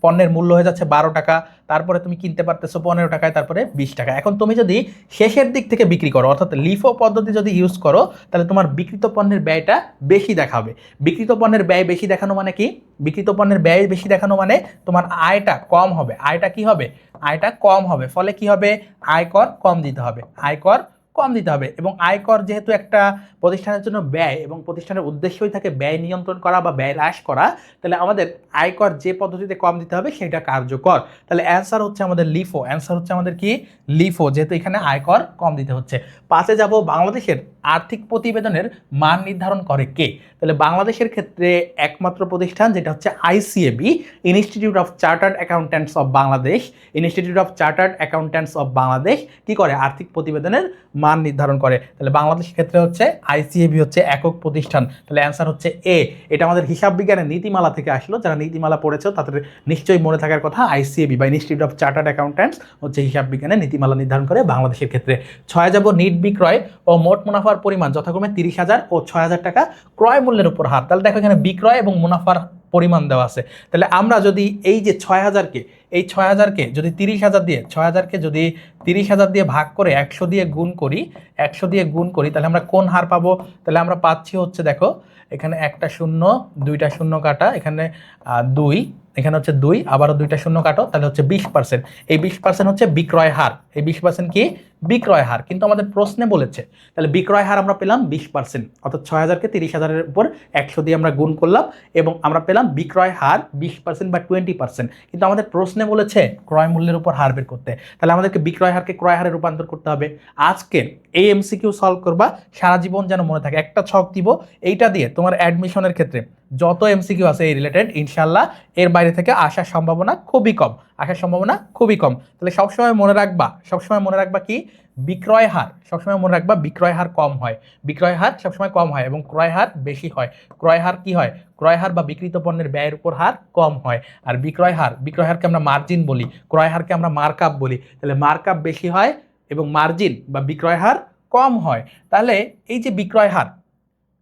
পণ্যের মূল্য হয়ে যাচ্ছে 12 টাকা, তারপরে তুমি কিনতে পারতেছো 15 টাকায়, তারপরে 20 টাকা। এখন তুমি যদি শেষের দিক থেকে বিক্রি করো, অর্থাৎ লিফো পদ্ধতি যদি ইউজ করো, তাহলে তোমার বিক্রিত পণ্যের ব্যয়টা বেশি দেখাবে। বিক্রিত পণ্যের ব্যয় বেশি দেখানো মানে কি? বিক্রিত পণ্যের ব্যয় বেশি দেখানো মানে তোমার আয়টা কম হবে। আয়টা কি হবে? আয়টা কম হবে। ফলে কি হবে? আয়কর কম দিতে হবে, আয়কর কম দিতে হবে। এবং আয়কর যেহেতু একটা প্রতিষ্ঠানের জন্য ব্যয় এবং প্রতিষ্ঠানের উদ্দেশ্যই থাকে ব্যয় নিয়ন্ত্রণ করা বা ব্যয় হ্রাস করা, তাহলে আমাদের আয়কর যে পদ্ধতিতে কম দিতে হবে সেটা কার্যকর। তাহলে অ্যান্সার হচ্ছে আমাদের লিফো। অ্যান্সার হচ্ছে আমাদের কি? লিফো, যেহেতু এখানে আয়কর কম দিতে হচ্ছে। 5-এ যাব, বাংলাদেশের আর্থিক প্রতিবেদনের মান নির্ধারণ করে কে? তাহলে বাংলাদেশের ক্ষেত্রে একমাত্র প্রতিষ্ঠান যেটা হচ্ছে ICAB, institute of chartered accountants of Bangladesh. Institute of chartered accountants of Bangladesh কি করে? আর্থিক প্রতিবেদনের মান নির্ধারণ করে। তাহলে বাংলাদেশের ক্ষেত্রে হচ্ছে আইসিএবি হচ্ছে একক প্রতিষ্ঠান। তাহলে অ্যান্সার হচ্ছে এ। এটা আমাদের হিসাব বিজ্ঞানের নীতিমালা থেকে আসলো, যারা নীতিমালা পড়েছো তাদের নিশ্চয়ই মনে থাকার কথা। আইসিএবি বা ইনস্টিটিউট অফ চার্টার্ড অ্যাকাউন্ট্যান্টস হচ্ছে হিসাব বিজ্ঞানের নীতিমালা নির্ধারণ করে বাংলাদেশের ক্ষেত্রে। 6 যাব নিট বিক্রয় ও মোট মুনাফার পরিমাণ যথাক্রমে 30,000 ও 6,000 টাকা ক্রয় মূল্যের উপর হার। তাহলে দেখো এখানে বিক্রয় এবং মুনাফার পরিমাণ দেওয়া আছে। তাহলে আমরা যদি এই যে 6,000কে, এই 6,000কে যদি 30,000 দিয়ে, 6,000কে যদি 30,000 দিয়ে ভাগ করে 100 দিয়ে গুণ করি, 100 দিয়ে গুণ করি, তাহলে আমরা কোন হার পাবো? তাহলে আমরা পাচ্ছি হচ্ছে দেখো এখানে একটা শূন্য, দুইটা শূন্য কাটা, এখানে 2, এখানে হচ্ছে 2, আবারও দুইটা শূন্য কাটো, তাহলে হচ্ছে 20%। এই 20% হচ্ছে বিক্রয় হার। এই 20% কি? বিক্রয় হার। কিন্তু আমাদের প্রশ্নে বলেছে, তাহলে বিক্রয় হার আমরা পেলাম 20%, অর্থাৎ 6,000কে 30,000-এর উপর 100 দিয়ে আমরা গুণ করলাম এবং আমরা পেলাম বিক্রয় হার 20% বা 20%। কিন্তু আমাদের প্রশ্নে বলেছে ক্রয় মূল্যের উপর হার বের করতে। তাহলে আমাদেরকে বিক্রয় হারকে ক্রয় হারে রূপান্তর করতে হবে। আজকে এই এমসিকিউ সলভ করবা, সারা জীবন যেন মনে থাকে। একটা ছক দিব, এইটা দিয়ে তোমার অ্যাডমিশনের ক্ষেত্রে যত এমসিকিউ আছে এই রিলেটেড, ইনশাল্লাহ এর বাইরে থেকে আসার সম্ভাবনা খুবই কম, আসার সম্ভাবনা খুবই কম। তাহলে সবসময় মনে রাখবা, সবসময় মনে রাখবা কি? বিক্রয় হার সবসময় মনে রাখবা, বিক্রয় হার কম হয়, বিক্রয় হার সবসময় কম হয় এবং ক্রয় হার বেশি হয়। ক্রয় হার কি হয়? ক্রয় হার বা বিক্রিত পণ্যের ব্যয়ের উপর হার কম হয়। আর বিক্রয় হারকে আমরা মার্জিন বলি, ক্রয় হারকে আমরা মার্কআপ বলি। তাহলে মার্কআপ বেশি হয় এবং মার্জিন বা বিক্রয় হার কম হয়। তাহলে এই যে বিক্রয় হার,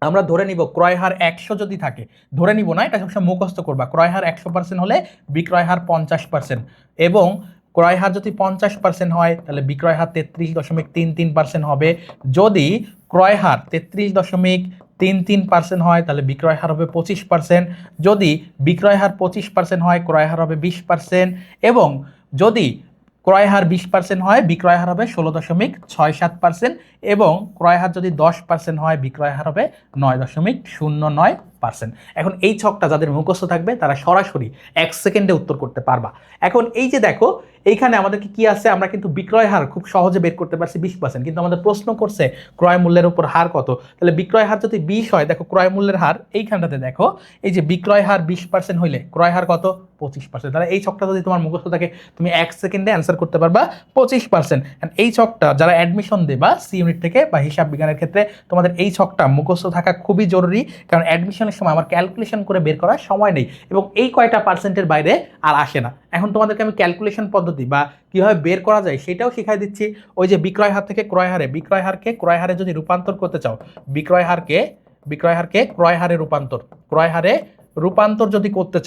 আমরা ধরে নিব ক্রয় হার 100 যদি থাকে, ধরে নিব না, এটা সবসময় মুখস্থ করবা। ক্রয় হার 100% হলে বিক্রয় হার 50%, এবং ক্রয় হার যদি 50% হয় তাহলে বিক্রয় হার 33.33% হবে। যদি ক্রয় হার 33.33% হয় তাহলে বিক্রয় হার হবে 25%। যদি বিক্রয় হার 25% হয়, ক্রয় হার হবে 20%। এবং যদি ক্রয় হার 20% হয়, বিক্রয় হার হবে 16.67%। এবং ক্রয় হার যদি 10% হয়, বিক্রয় হার হবে 9.09%। এখন এই ছকটা যাদের মুখস্থ থাকবে তারা সরাসরি 1 সেকেন্ডে উত্তর করতে পারবা। এখন এই যে দেখো এইখানে আমাদেরকে কি আছে, আমরা কিন্তু বিক্রয় হার খুব সহজে বের করতে পারছি 20%, কিন্তু আমাদের প্রশ্ন করছে ক্রয় মূল্যের উপর হার কত। তাহলে বিক্রয় হার যদি 20 হয়, দেখো ক্রয় মূল্যের হার এইখানটাতে দেখো, এই যে বিক্রয় হার 20% হইলে ক্রয় হার কত? 25%। তাহলে এই ছকটা যদি তোমার মুখস্থ থাকে তুমি 1 সেকেন্ডে অ্যান্সার করতে পারবা 25%। এই ছকটা যারা অ্যাডমিশন দেবা সি ইউনিট থেকে বা হিসাব বিজ্ঞানের ক্ষেত্রে, তোমাদের এই ছকটা মুখস্থ থাকা খুবই জরুরি, কারণ অ্যাডমিশনের সময় আমার ক্যালকুলেশন করে বের করার সময় নেই এবং এই কয়টা পার্সেন্টের বাইরে আর আসে না। এখন তোমাদেরকে আমি ক্যালকুলেশন পদ্ধতি বা কীভাবে বের করা যায় সেটাও শিখাই দিচ্ছি। ওই যে বিক্রয় হার থেকে ক্রয় হারে, বিক্রয় হারকে ক্রয় হারে যদি রূপান্তর করতে চাও, বিক্রয় হারকে ক্রয় হারে রূপান্তর, ক্রয় হারে রূপান্তর যদি করতে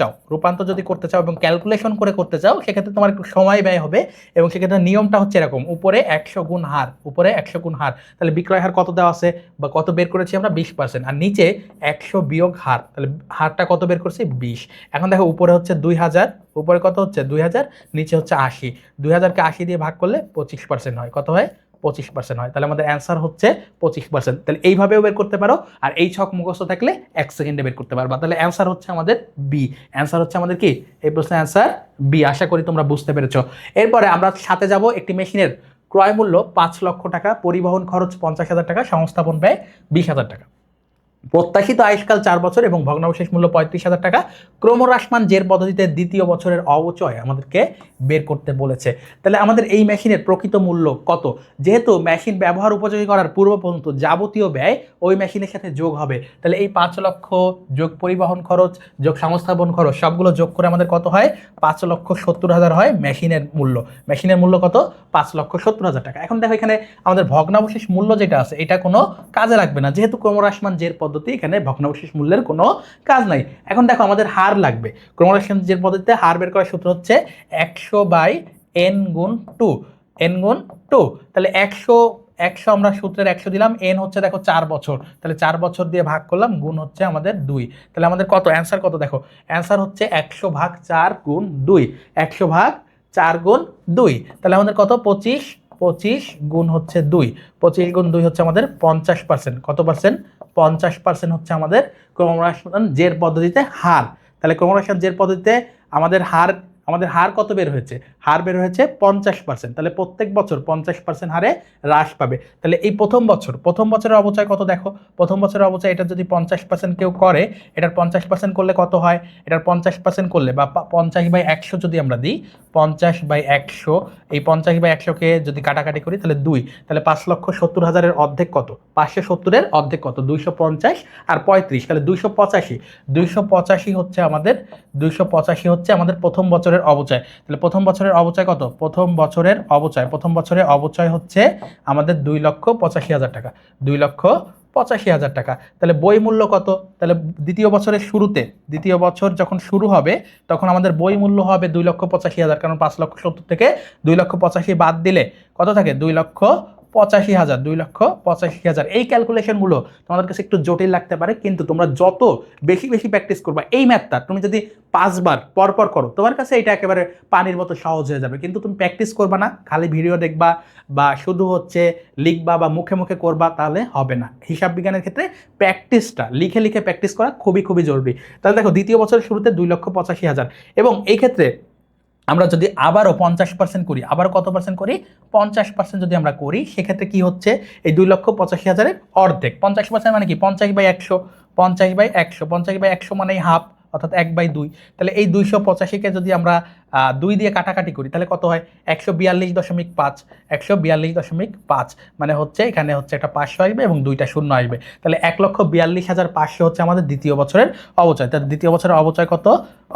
চাও এবং ক্যালকুলেশন করে করতে চাও, সেক্ষেত্রে তোমার একটু সময় ব্যয় হবে। এবং সেক্ষেত্রে নিয়মটা হচ্ছে এরকম, উপরে 100 গুণ হার, উপরে 100 গুণ হার, তাহলে বিক্রয় হার কত দেওয়া আছে বা কত বের করেছি আমরা? 20%। আর নিচে 100 বিয়োগ হার, তাহলে হারটা কত বের করছি? 20। এখন দেখো উপরে হচ্ছে 2000, উপরে কত হচ্ছে? 2000, নিচে হচ্ছে 80। 2000কে 80 দিয়ে ভাগ করলে 25% হয়। কত হয়? 25% হয়। তাহলে আমাদের অ্যান্সার হচ্ছে 25%। তাহলে এইভাবেও বের করতে পারো, আর এই ছক মুখস্থ থাকলে 1 সেকেন্ডে বের করতে পারবা। তাহলে অ্যান্সার হচ্ছে আমাদের বি। অ্যান্সার হচ্ছে আমাদের কি? এই প্রশ্নের অ্যান্সার বি। আশা করি তোমরা বুঝতে পেরেছো। এরপরে আমরা সাথে যাব একটি মেশিনের ক্রয় মূল্য 5 লক্ষ টাকা, পরিবহন খরচ 50,000 টাকা, সংস্থাপন ব্যয় 20,000 টাকা, প্রত্যাশিত আয়ুষ্কাল 4 বছর এবং ভগ্নাবশেষ মূল্য 35,000 টাকা, ক্রমহ্রাসমান জের পদ্ধতিতে দ্বিতীয় বছরের অবচয় আমাদেরকে বের করতে বলেছে। তাহলে আমাদের এই মেশিনের প্রকৃত মূল্য কত? যেহেতু মেশিন ব্যবহার উপযোগী করার পূর্ব পর্যন্ত যাবতীয় ব্যয় ওই মেশিনের সাথে যোগ হবে, তাহলে এই 5 লক্ষ যোগ পরিবহন খরচ যোগ সংস্থাপন খরচ সবগুলো যোগ করে আমাদের কত হয়? 5,70,000 হয় মেশিনের মূল্য। মেশিনের মূল্য কত? 5,70,000 টাকা। এখন দেখো এখানে আমাদের ভগ্নাবশেষ মূল্য যেটা আছে এটা কোনো কাজে লাগবে না, যেহেতু ক্রমহ্রাসমান জের পদ্ধতি, এখানে ভগ্নাবশেষ মূল্যের কোনো কাজ নাই। এখন দেখো আমাদের হার লাগবে। ক্রমহ্রাসমান জের পদ্ধতিতে হার বের করার সূত্র হচ্ছে 100/n গুণ 2, n গুণ 2। তাহলে 100 আমরা সূত্রের 100 দিলাম, n হচ্ছে দেখো 4 বছর, তাহলে 4 বছর দিয়ে ভাগ করলাম, গুণ হচ্ছে আমাদের 2। তাহলে আমাদের কত অ্যান্সার? কত দেখো অ্যান্সার হচ্ছে 100/4 গুণ 2, 100/4 গুণ 2। তাহলে আমাদের কত? 25 গুণ হচ্ছে 2, 25 গুণ 2 হচ্ছে আমাদের 50%। কত পার্সেন্ট? 50% হচ্ছে আমাদের ক্রমহ্রাসমান জের পদ্ধতিতে হার। তাহলে ক্রমহ্রাসমান জের পদ্ধতিতে আমাদের হার আমাদের হার কত বের হয়েছে? হার বের হয়েছে 50%। তাহলে প্রত্যেক বছর 50% হারে হ্রাস পাবে। তাহলে এই প্রথম বছরের অবচয় কত দেখো, প্রথম বছরের অবচয় এটা যদি 50% কেউ করে, এটার 50% করলে কত হয়? এটার 50% করলে বা 50/100 যদি আমরা দিই, 50/100, এই 50/100কে যদি কাটাকাটি করি তাহলে 2, তাহলে 5,70,000-এর অর্ধেক কত? 570-এর অর্ধেক কত? 250 আর 35, তাহলে 285। 285 হচ্ছে আমাদের প্রথম বছরের অবচয়। তাহলে প্রথম বছরের অবচয় কত? প্রথম বছরের অবচয় হচ্ছে আমাদের 2,85,000 টাকা, 2,85,000 টাকা। তাহলে বই মূল্য কত? তাহলে দ্বিতীয় বছর যখন শুরু হবে তখন আমাদের বই মূল্য হবে 2,85,000, কারণ 5,70,000 থেকে 2,85,000 বাদ দিলে কত থাকে? 2,85,000। এই ক্যালকুলেশনগুলো তোমাদের কাছে একটু জটিল লাগতে পারে, কিন্তু তোমরা যত বেশি প্র্যাকটিস করবা এই ম্যাথটা, তুমি যদি 5 বার পরপর করো তোমার কাছে এটা একেবারে পানির মতো সহজ হয়ে যাবে। কিন্তু তুমি প্র্যাকটিস করবা না, খালি ভিডিও দেখবা বা শুধু লিখবা বা মুখে করবা, তাহলে হবে না। হিসাব বিজ্ঞানের ক্ষেত্রে প্র্যাকটিসটা লিখে প্র্যাকটিস করা খুবই জরুরি। তাহলে দেখো দ্বিতীয় বছরের শুরুতে 2,85,000, এবং এই ক্ষেত্রে আমরা যদি আবারও 50% করি, আবারও কত পার্সেন্ট করি? 50% যদি আমরা করি, সেক্ষেত্রে কি হচ্ছে? এই 2,85,000-এর অর্ধেক 50% মানে কি? 50/100, 50/100 মানেই হাফ, অর্থাৎ 1/2। তাহলে এই 285-কে যদি আমরা 2 দিয়ে কাটাকাটি করি তাহলে কত হয়? 142.5, 142.5 মানে হচ্ছে এখানে একটা 500 আসবে এবং 2টা শূন্য আসবে। তাহলে 1,42,500 হচ্ছে আমাদের দ্বিতীয় বছরের অবচয়। তাহলে দ্বিতীয় বছরের অবচয় কত?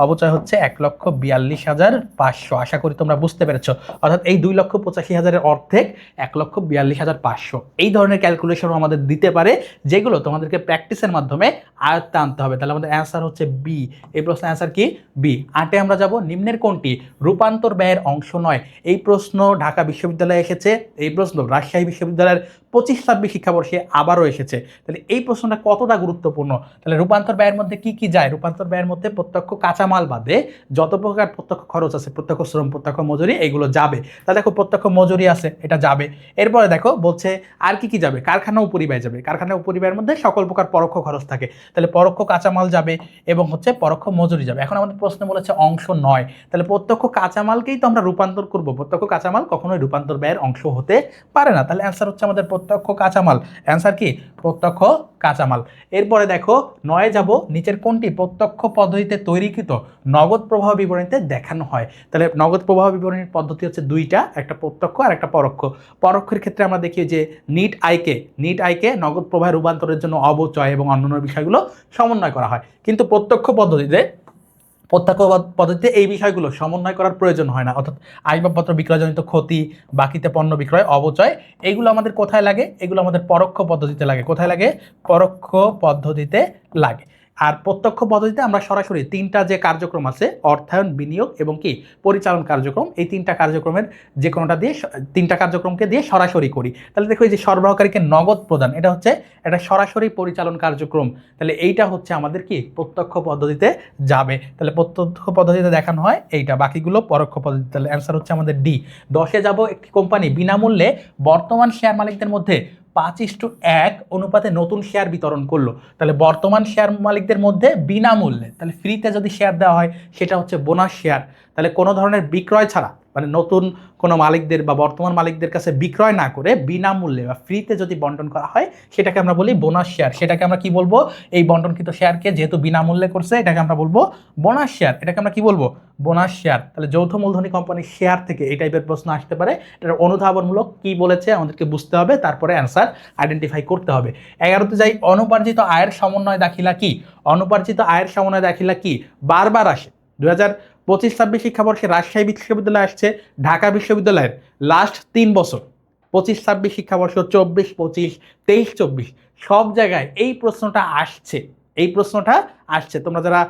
অবচয় হচ্ছে 1,42,500। আশা করি তোমরা বুঝতে পেরেছো। অর্থাৎ এই 2,85,000-এর অর্ধেক 1,42,500। এই ধরনের ক্যালকুলেশনও আমাদের দিতে পারে, যেগুলো তোমাদেরকে প্র্যাকটিসের মাধ্যমে আয়ত্তে আনতে হবে। তাহলে আমাদের অ্যান্সার হচ্ছে বি। এই প্রশ্নের অ্যান্সার কি? বি। 8-এ আমরা যাব, নিম্নের কোনটি রূপান্তর ব্যয়ের অংশ নয়? এই প্রশ্ন ঢাকা বিশ্ববিদ্যালয়ে এসেছে, এই প্রশ্ন রাজশাহী বিশ্ববিদ্যালয়ের 25-26 শিক্ষাবর্ষে আবারও এসেছে। তাহলে এই প্রশ্নটা কতটা গুরুত্বপূর্ণ? তাহলে রূপান্তর ব্যয়ের মধ্যে কি যায়? রূপান্তর ব্যয়ের মধ্যে প্রত্যক্ষ কাঁচামাল বাদে যত প্রকার প্রত্যক্ষ খরচ আছে, প্রত্যক্ষ শ্রম, প্রত্যক্ষ মজুরি, এগুলো যাবে। তাহলে দেখো প্রত্যক্ষ মজুরি আছে, এটা যাবে। এরপরে দেখো বলছে আর কি যাবে? কারখানা উপরিব্যয় যাবে। কারখানা উপরিব্যয়ের মধ্যে সকল প্রকার পরোক্ষ খরচ থাকে, তাহলে পরোক্ষ কাঁচামাল যাবে এবং পরোক্ষ মজুরি যাবে। এখন আমাদের প্রশ্ন বলেছে অংশ নয়, তাহলে প্রত্যক্ষ কাঁচামালকেই তো আমরা রূপান্তর করব। প্রত্যক্ষ কাঁচামাল কখনোই রূপান্তর ব্যয়ের অংশ হতে পারে না। তাহলে অ্যান্সার হচ্ছে আমাদের প্রত্যক্ষ কাঁচামাল। অ্যান্সার কি? প্রত্যক্ষ কাঁচামাল। এরপরে দেখো 9-এ যাব, নিচের কোনটি প্রত্যক্ষ পদ্ধতিতে তৈরিকৃত নগদ প্রবাহ বিবরণীতে দেখানো হয়? তাহলে নগদ প্রবাহ বিবরণীর পদ্ধতি হচ্ছে দুইটা, একটা প্রত্যক্ষ আর একটা পরোক্ষ। পরোক্ষের ক্ষেত্রে আমরা দেখি যে নিট আয়কে নগদ প্রবাহে রূপান্তরের জন্য অবচয় এবং অন্যান্য বিষয়গুলো সমন্বয় করা হয়, কিন্তু প্রত্যক্ষ পদ্ধতিতে এই বিষয়গুলো সমন্বয় করার প্রয়োজন হয় না। অর্থাৎ আসবাবপত্র বিক্রয়জনিত ক্ষতি, বাকিতে পণ্য বিক্রয়, অবচয়, এগুলো আমাদের কোথায় লাগে? এগুলো আমাদের পরোক্ষ পদ্ধতিতে লাগে। কোথায় লাগে? পরোক্ষ পদ্ধতিতে লাগে। আর প্রত্যক্ষ পদ্ধতিতে আমরা সরাসরি 3টা যে কার্যক্রম আছে, অর্থায়ন, বিনিয়োগ এবং পরিচালন কার্যক্রম, এই 3টা কার্যক্রমের যে কোনোটা দিয়ে 3টা কার্যক্রমকে দিয়ে সরাসরি করি। তাহলে দেখো এই যে সরবরাহকারীকে নগদ প্রদান, এটা হচ্ছে একটা সরাসরি পরিচালন কার্যক্রম। তাহলে এইটা হচ্ছে আমাদের প্রত্যক্ষ পদ্ধতিতে যাবে। তাহলে প্রত্যক্ষ পদ্ধতিতে দেখানো হয় এইটা, বাকিগুলো পরোক্ষ পদ্ধতি। তাহলে অ্যান্সার হচ্ছে আমাদের ডি। 10-এ যাব, একটি কোম্পানি বিনামূল্যে বর্তমান শেয়ার মালিকদের মধ্যে 5:1 অনুপাতে নতুন শেয়ার বিতরণ করলো। তাহলে বর্তমান শেয়ার মালিকদের মধ্যে বিনামূল্যে, তাহলে ফ্রিতে যদি শেয়ার দেওয়া হয় সেটা হচ্ছে বোনাস শেয়ার। তাহলে কোনো ধরনের বিক্রয় ছাড়া, মানে নতুন কোনো মালিকদের বা বর্তমান মালিকদের কাছে বিক্রয় না করে বিনামূল্যে বা ফ্রিতে যদি বন্টন করা হয় সেটাকে আমরা বলি বোনাস শেয়ার। সেটাকে আমরা কি বলবো? এই বন্টনকৃত শেয়ারকে যেহেতু বিনামূল্যে করছে, এটাকে আমরা বলবো বোনাস শেয়ার। এটাকে আমরা কি বলবো? Bonus share. তাহলে যৌথ মূলধনী কোম্পানির শেয়ার থেকে এই টাইপের প্রশ্ন আসতে পারে। এটার অনুধাবনমূলক কি বলেছে আমাদেরকে বুঝতে হবে, তারপরে অ্যান্সার আইডেন্টিফাই করতে হবে। 11-তে যাই, অনুপার্জিত আয়ের সমন্বয় দাখিলা কি? অনুপার্জিত আয়ের সমন্বয় দাখিলা কি? বারবার আসে। 2025-26 শিক্ষাবর্ষে রাজশাহী বিশ্ববিদ্যালয়ে আসছে, ঢাকা বিশ্ববিদ্যালয়ের লাস্ট 3 বছর 25-26 শিক্ষাবর্ষ, 24-25, 23-24 সব জায়গায় এই প্রশ্নটা আসছে। তোমরা যারা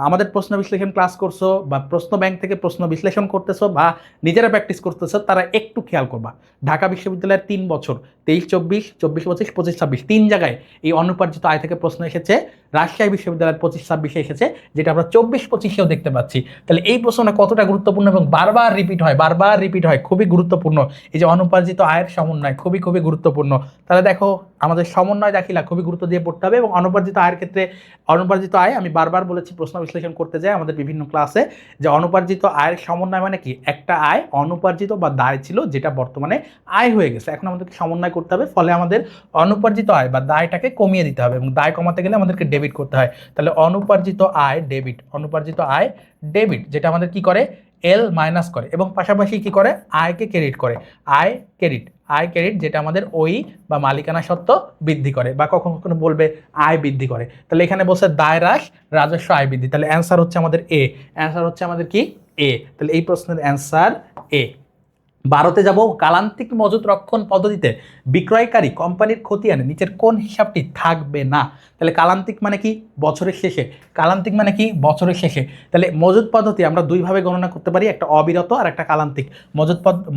আমাদের প্রশ্ন বিশ্লেষণ ক্লাস করছো বা প্রশ্ন ব্যাংক থেকে প্রশ্ন বিশ্লেষণ করতেছো বা নিজেরা প্র্যাকটিস করতেছো, তারা একটু খেয়াল করবা। ঢাকা বিশ্ববিদ্যালয়ের 3 বছর 23-24, 24-25, 25-26 3 জায়গায় এই অনুপার্জিত আয় থেকে প্রশ্ন এসেছে। রাজশাহী বিশ্ববিদ্যালয়ের 25-26-এ এসেছে, যেটা আমরা 24-25-এও দেখতে পাচ্ছি। তাহলে এই প্রশ্নটা কতটা গুরুত্বপূর্ণ এবং বারবার রিপিট হয়, খুবই গুরুত্বপূর্ণ। এই যে অনুপার্জিত আয়ের সমন্বয় খুবই গুরুত্বপূর্ণ। তাহলে দেখো আমাদের সমন্বয় দাখিলা খুবই গুরুত্ব দিয়ে পড়তে হবে। এবং অনুপার্জিত আয়ের ক্ষেত্রে অনুপার্জিত আয় আমি বারবার বলেছি প্রশ্ন বিশ্লেষণ করতে যাই আমাদের বিভিন্ন ক্লাসে, যে অনুপার্জিত আয়ের সমন্বয় মানে কি, একটা আয় অনুপার্জিত বা দায় ছিল যেটা বর্তমানে আয় হয়ে গেছে, এখন আমাদেরকে সমন্বয় করতে হবে, ফলে আমাদের অনুপার্জিত আয় বা দায়টাকে কমিয়ে দিতে হবে, এবং দায় কমাতে গেলে আমাদেরকে ডেবিট করতে হয়। তাহলে অনুপার্জিত আয় ডেবিট, অনুপার্জিত আয় ডেবিট, যেটা আমাদের কি করে, এল মাইনাস করে, এবং পাশাপাশি কি করে, আয়কে ক্রেডিট করে, আয় ক্রেডিট, আয় ক্রেডিট, যেটা আমাদের ওই বা মালিকানা সত্ত্ব বৃদ্ধি করে, বা কখনো কখনো বলবে আয় বৃদ্ধি করে। তাহলে এখানে বলছে দায় হ্রাস, রাজস্ব আয় বৃদ্ধি, তাহলে অ্যান্সার হচ্ছে আমাদের এ, অ্যান্সার হচ্ছে আমাদের কি এ। তাহলে এই প্রশ্নের অ্যান্সার এ। 12তে যাব, কালান্তিক মজুত রক্ষণ পদ্ধতিতে বিক্রয়কারী কোম্পানির খতিয়ানে নিচের কোন হিসাবটি থাকবে না। তাহলে কালান্তিক মানে কি, বছরের শেষে, কালান্তিক মানে কি, বছরের শেষে। তাহলে মজুত পদ্ধতি আমরা দুইভাবে গণনা করতে পারি, একটা অবিরত আর একটা কালান্তিক।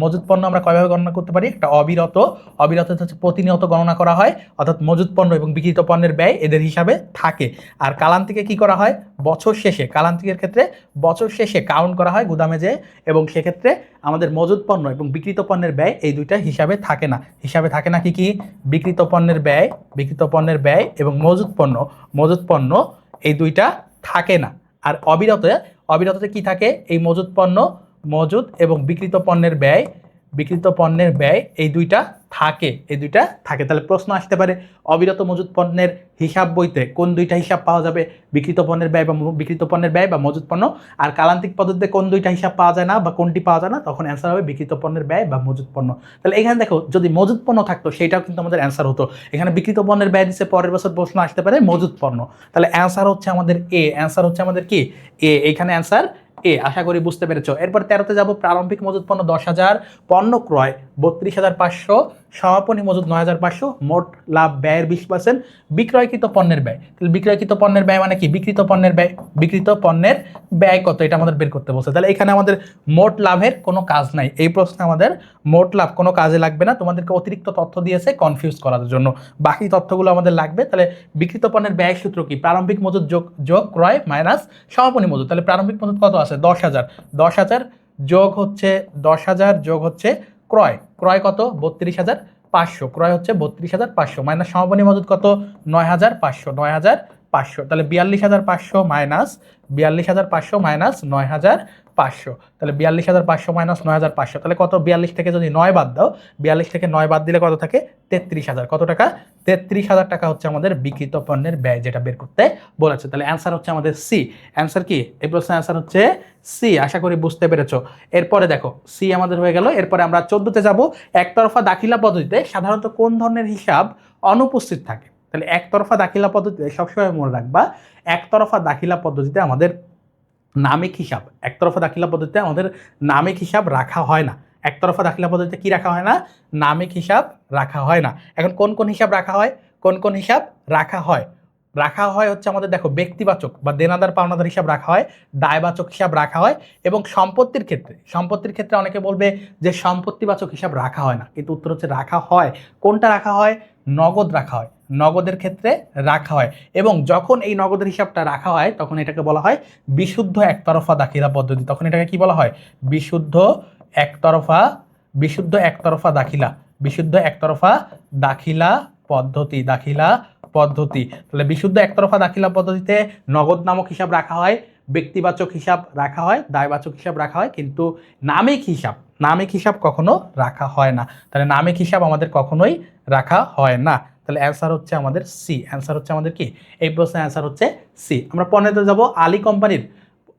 মজুত পণ্য আমরা কয়ভাবে গণনা করতে পারি, একটা অবিরত, অবিরত হচ্ছে প্রতিনিয়ত গণনা করা হয়, অর্থাৎ মজুত পণ্য এবং বিক্রিত পণ্যের ব্যয় এদের হিসাবে থাকে। আর কালান্তিকে কি করা হয়, বছর শেষে, কালান্তিকের ক্ষেত্রে বছর শেষে কাউন্ট করা হয় গুদামে যেয়ে, এবং সেক্ষেত্রে আমাদের মজুত পণ্য এবং বিক্রিত পণ্যের ব্যয় এই দুইটা হিসাবে থাকে না। হিসাবে থাকে না কি কি, বিক্রিত পণ্যের ব্যয়, বিক্রিত পণ্যের ব্যয় এবং মজুত পণ্য, মজুত পণ্য এই দুইটা থাকে না। আর অবিরতে, অবিরততে কি থাকে, এই মজুত পণ্য, মজুত এবং বিক্রিত পণ্যের ব্যয়, বিক্রিত পণ্যের ব্যয় এই দুইটা থাকে, এই দুইটা থাকে। তাহলে প্রশ্ন আসতে পারে অবিরত মজুত পণ্যের হিসাব বইতে কোন দুইটা হিসাব পাওয়া যাবে, বিক্রিত পণ্যের ব্যয় বা বিক্রিত পণ্যের ব্যয় বা মজুত পণ্য। আর কালান্তিক পদ্ধতিতে কোন দুইটা হিসাব পাওয়া যায় না বা কোনটি পাওয়া যায় না, তখন অ্যান্সার হবে বিক্রিত পণ্যের ব্যয় বা মজুত পণ্য। তাহলে এখানে দেখো যদি মজুত পণ্য থাকতো সেটাও কিন্তু আমাদের অ্যান্সার হতো। এখানে বিক্রিত পণ্যের ব্যয় দিচ্ছে, পরের বছর প্রশ্ন আসতে পারে মজুত পণ্য। তাহলে অ্যান্সার হচ্ছে আমাদের এ, অ্যান্সার হচ্ছে আমাদের কি এ, এইখানে অ্যান্সার এ। আশা করি বুঝতে পেরেছো। এরপর 13তে যাব, প্রারম্ভিক মজুত পণ্য 10,000, পণ্য ক্রয় 32,500, সমাপনী মজুত 9,500, মোট লাভ ব্যয়ের 20%, বিক্রয়কৃত পণ্যের ব্যয়। তাহলে বিক্রয়কৃত পণ্যের ব্যয় মানে কি, বিক্রিত পণ্যের ব্যয়, বিক্রিত পণ্যের ব্যয় কত এটা আমাদের বের করতে বলছে। তাহলে এখানে আমাদের মোট লাভের কোনো কাজ নাই, এই প্রশ্নে আমাদের মোট লাভ কোনো কাজে লাগবে না, তোমাদেরকে অতিরিক্ত তথ্য দিয়েছে কনফিউজ করার জন্য, বাকি তথ্যগুলো আমাদের লাগবে। তাহলে বিক্রিত পণ্যের ব্যয় সূত্র কি, প্রারম্ভিক মজুত যোগ ক্রয় মাইনাস সমাপনী মজুত। তাহলে প্রারম্ভিক মজুত কত আছে, 10,000, 10,000 যোগ হচ্ছে 10,000 যোগ হচ্ছে ক্রয়, ক্রয় কত 32,500, ক্রয় হচ্ছে 32,500 মাইনাস সমাপনী মজুত কত 9,500, 9,500। তাহলে 42,500 মাইনাস 42,500 মাইনাস 9,500, তাহলে 42,500 মাইনাস 9,500, তাহলে কত, 42 থেকে যদি 9 বাদ দাও, 42 থেকে 9 বাদ দিলে কত থাকে, 33,000। কত টাকা, 33,000 টাকা হচ্ছে আমাদের বিক্রিত পণ্যের ব্যয়, যেটা বের করতে বলেছে। তাহলে অ্যান্সার হচ্ছে আমাদের সি। অ্যান্সার কি, এই প্রশ্নের অ্যান্সার হচ্ছে সি। আশা করি বুঝতে পেরেছো। এরপরে দেখো সি আমাদের হয়ে গেল। এরপরে আমরা 14তে যাব, একতরফা দাখিলা পদ্ধতিতে সাধারণত কোন ধরনের হিসাব অনুপস্থিত থাকে। তাহলে একতরফা দাখিলা পদ্ধতিতে সবসময় মনে রাখবা, একতরফা দাখিলা পদ্ধতিতে আমাদের নামিক হিসাব, একতরফা দাখিলা পদ্ধতিতে আমাদের নামিক হিসাব রাখা হয় না। একতরফা দাখিলা পদ্ধতিতে কি রাখা হয় না, নামিক হিসাব রাখা হয় না। এখন কোন কোন হিসাব রাখা হয়, কোন কোন হিসাব রাখা হয়, রাখা হয় হচ্ছে আমাদের দেখো ব্যক্তিবাচক বা দেনাদার পাওনাদার হিসাব রাখা হয়, দায়বাচক হিসাব রাখা হয়, এবং সম্পত্তির ক্ষেত্রে, সম্পত্তির ক্ষেত্রে অনেকে বলবে যে সম্পত্তিবাচক হিসাব রাখা হয় না, কিন্তু উত্তর হচ্ছে রাখা হয়। কোনটা রাখা হয়, নগদ রাখা হয়, নগদের ক্ষেত্রে রাখা হয়। এবং যখন এই নগদের হিসাবটা রাখা হয় তখন এটাকে বলা হয় বিশুদ্ধ একতরফা দাখিলা পদ্ধতি। তখন এটাকে কি বলা হয়, বিশুদ্ধ একতরফা, বিশুদ্ধ একতরফা দাখিলা, বিশুদ্ধ একতরফা দাখিলা পদ্ধতি, দাখিলা পদ্ধতি। তাহলে বিশুদ্ধ একতরফা দাখিলা পদ্ধতিতে নগদ নামক হিসাব রাখা হয়, ব্যক্তিবাচক হিসাব রাখা হয়, দায়বাচক হিসাব রাখা হয়, কিন্তু নামিক হিসাব, নামিক হিসাব কখনো রাখা হয় না। তাহলে নামিক হিসাব আমাদের কখনোই রাখা হয় না। তাহলে অ্যান্সার হচ্ছে আমাদের সি, অ্যান্সার হচ্ছে আমাদের কি, এই প্রশ্নের অ্যান্সার হচ্ছে সি। আমরা 15তে যাব, আলী কোম্পানির।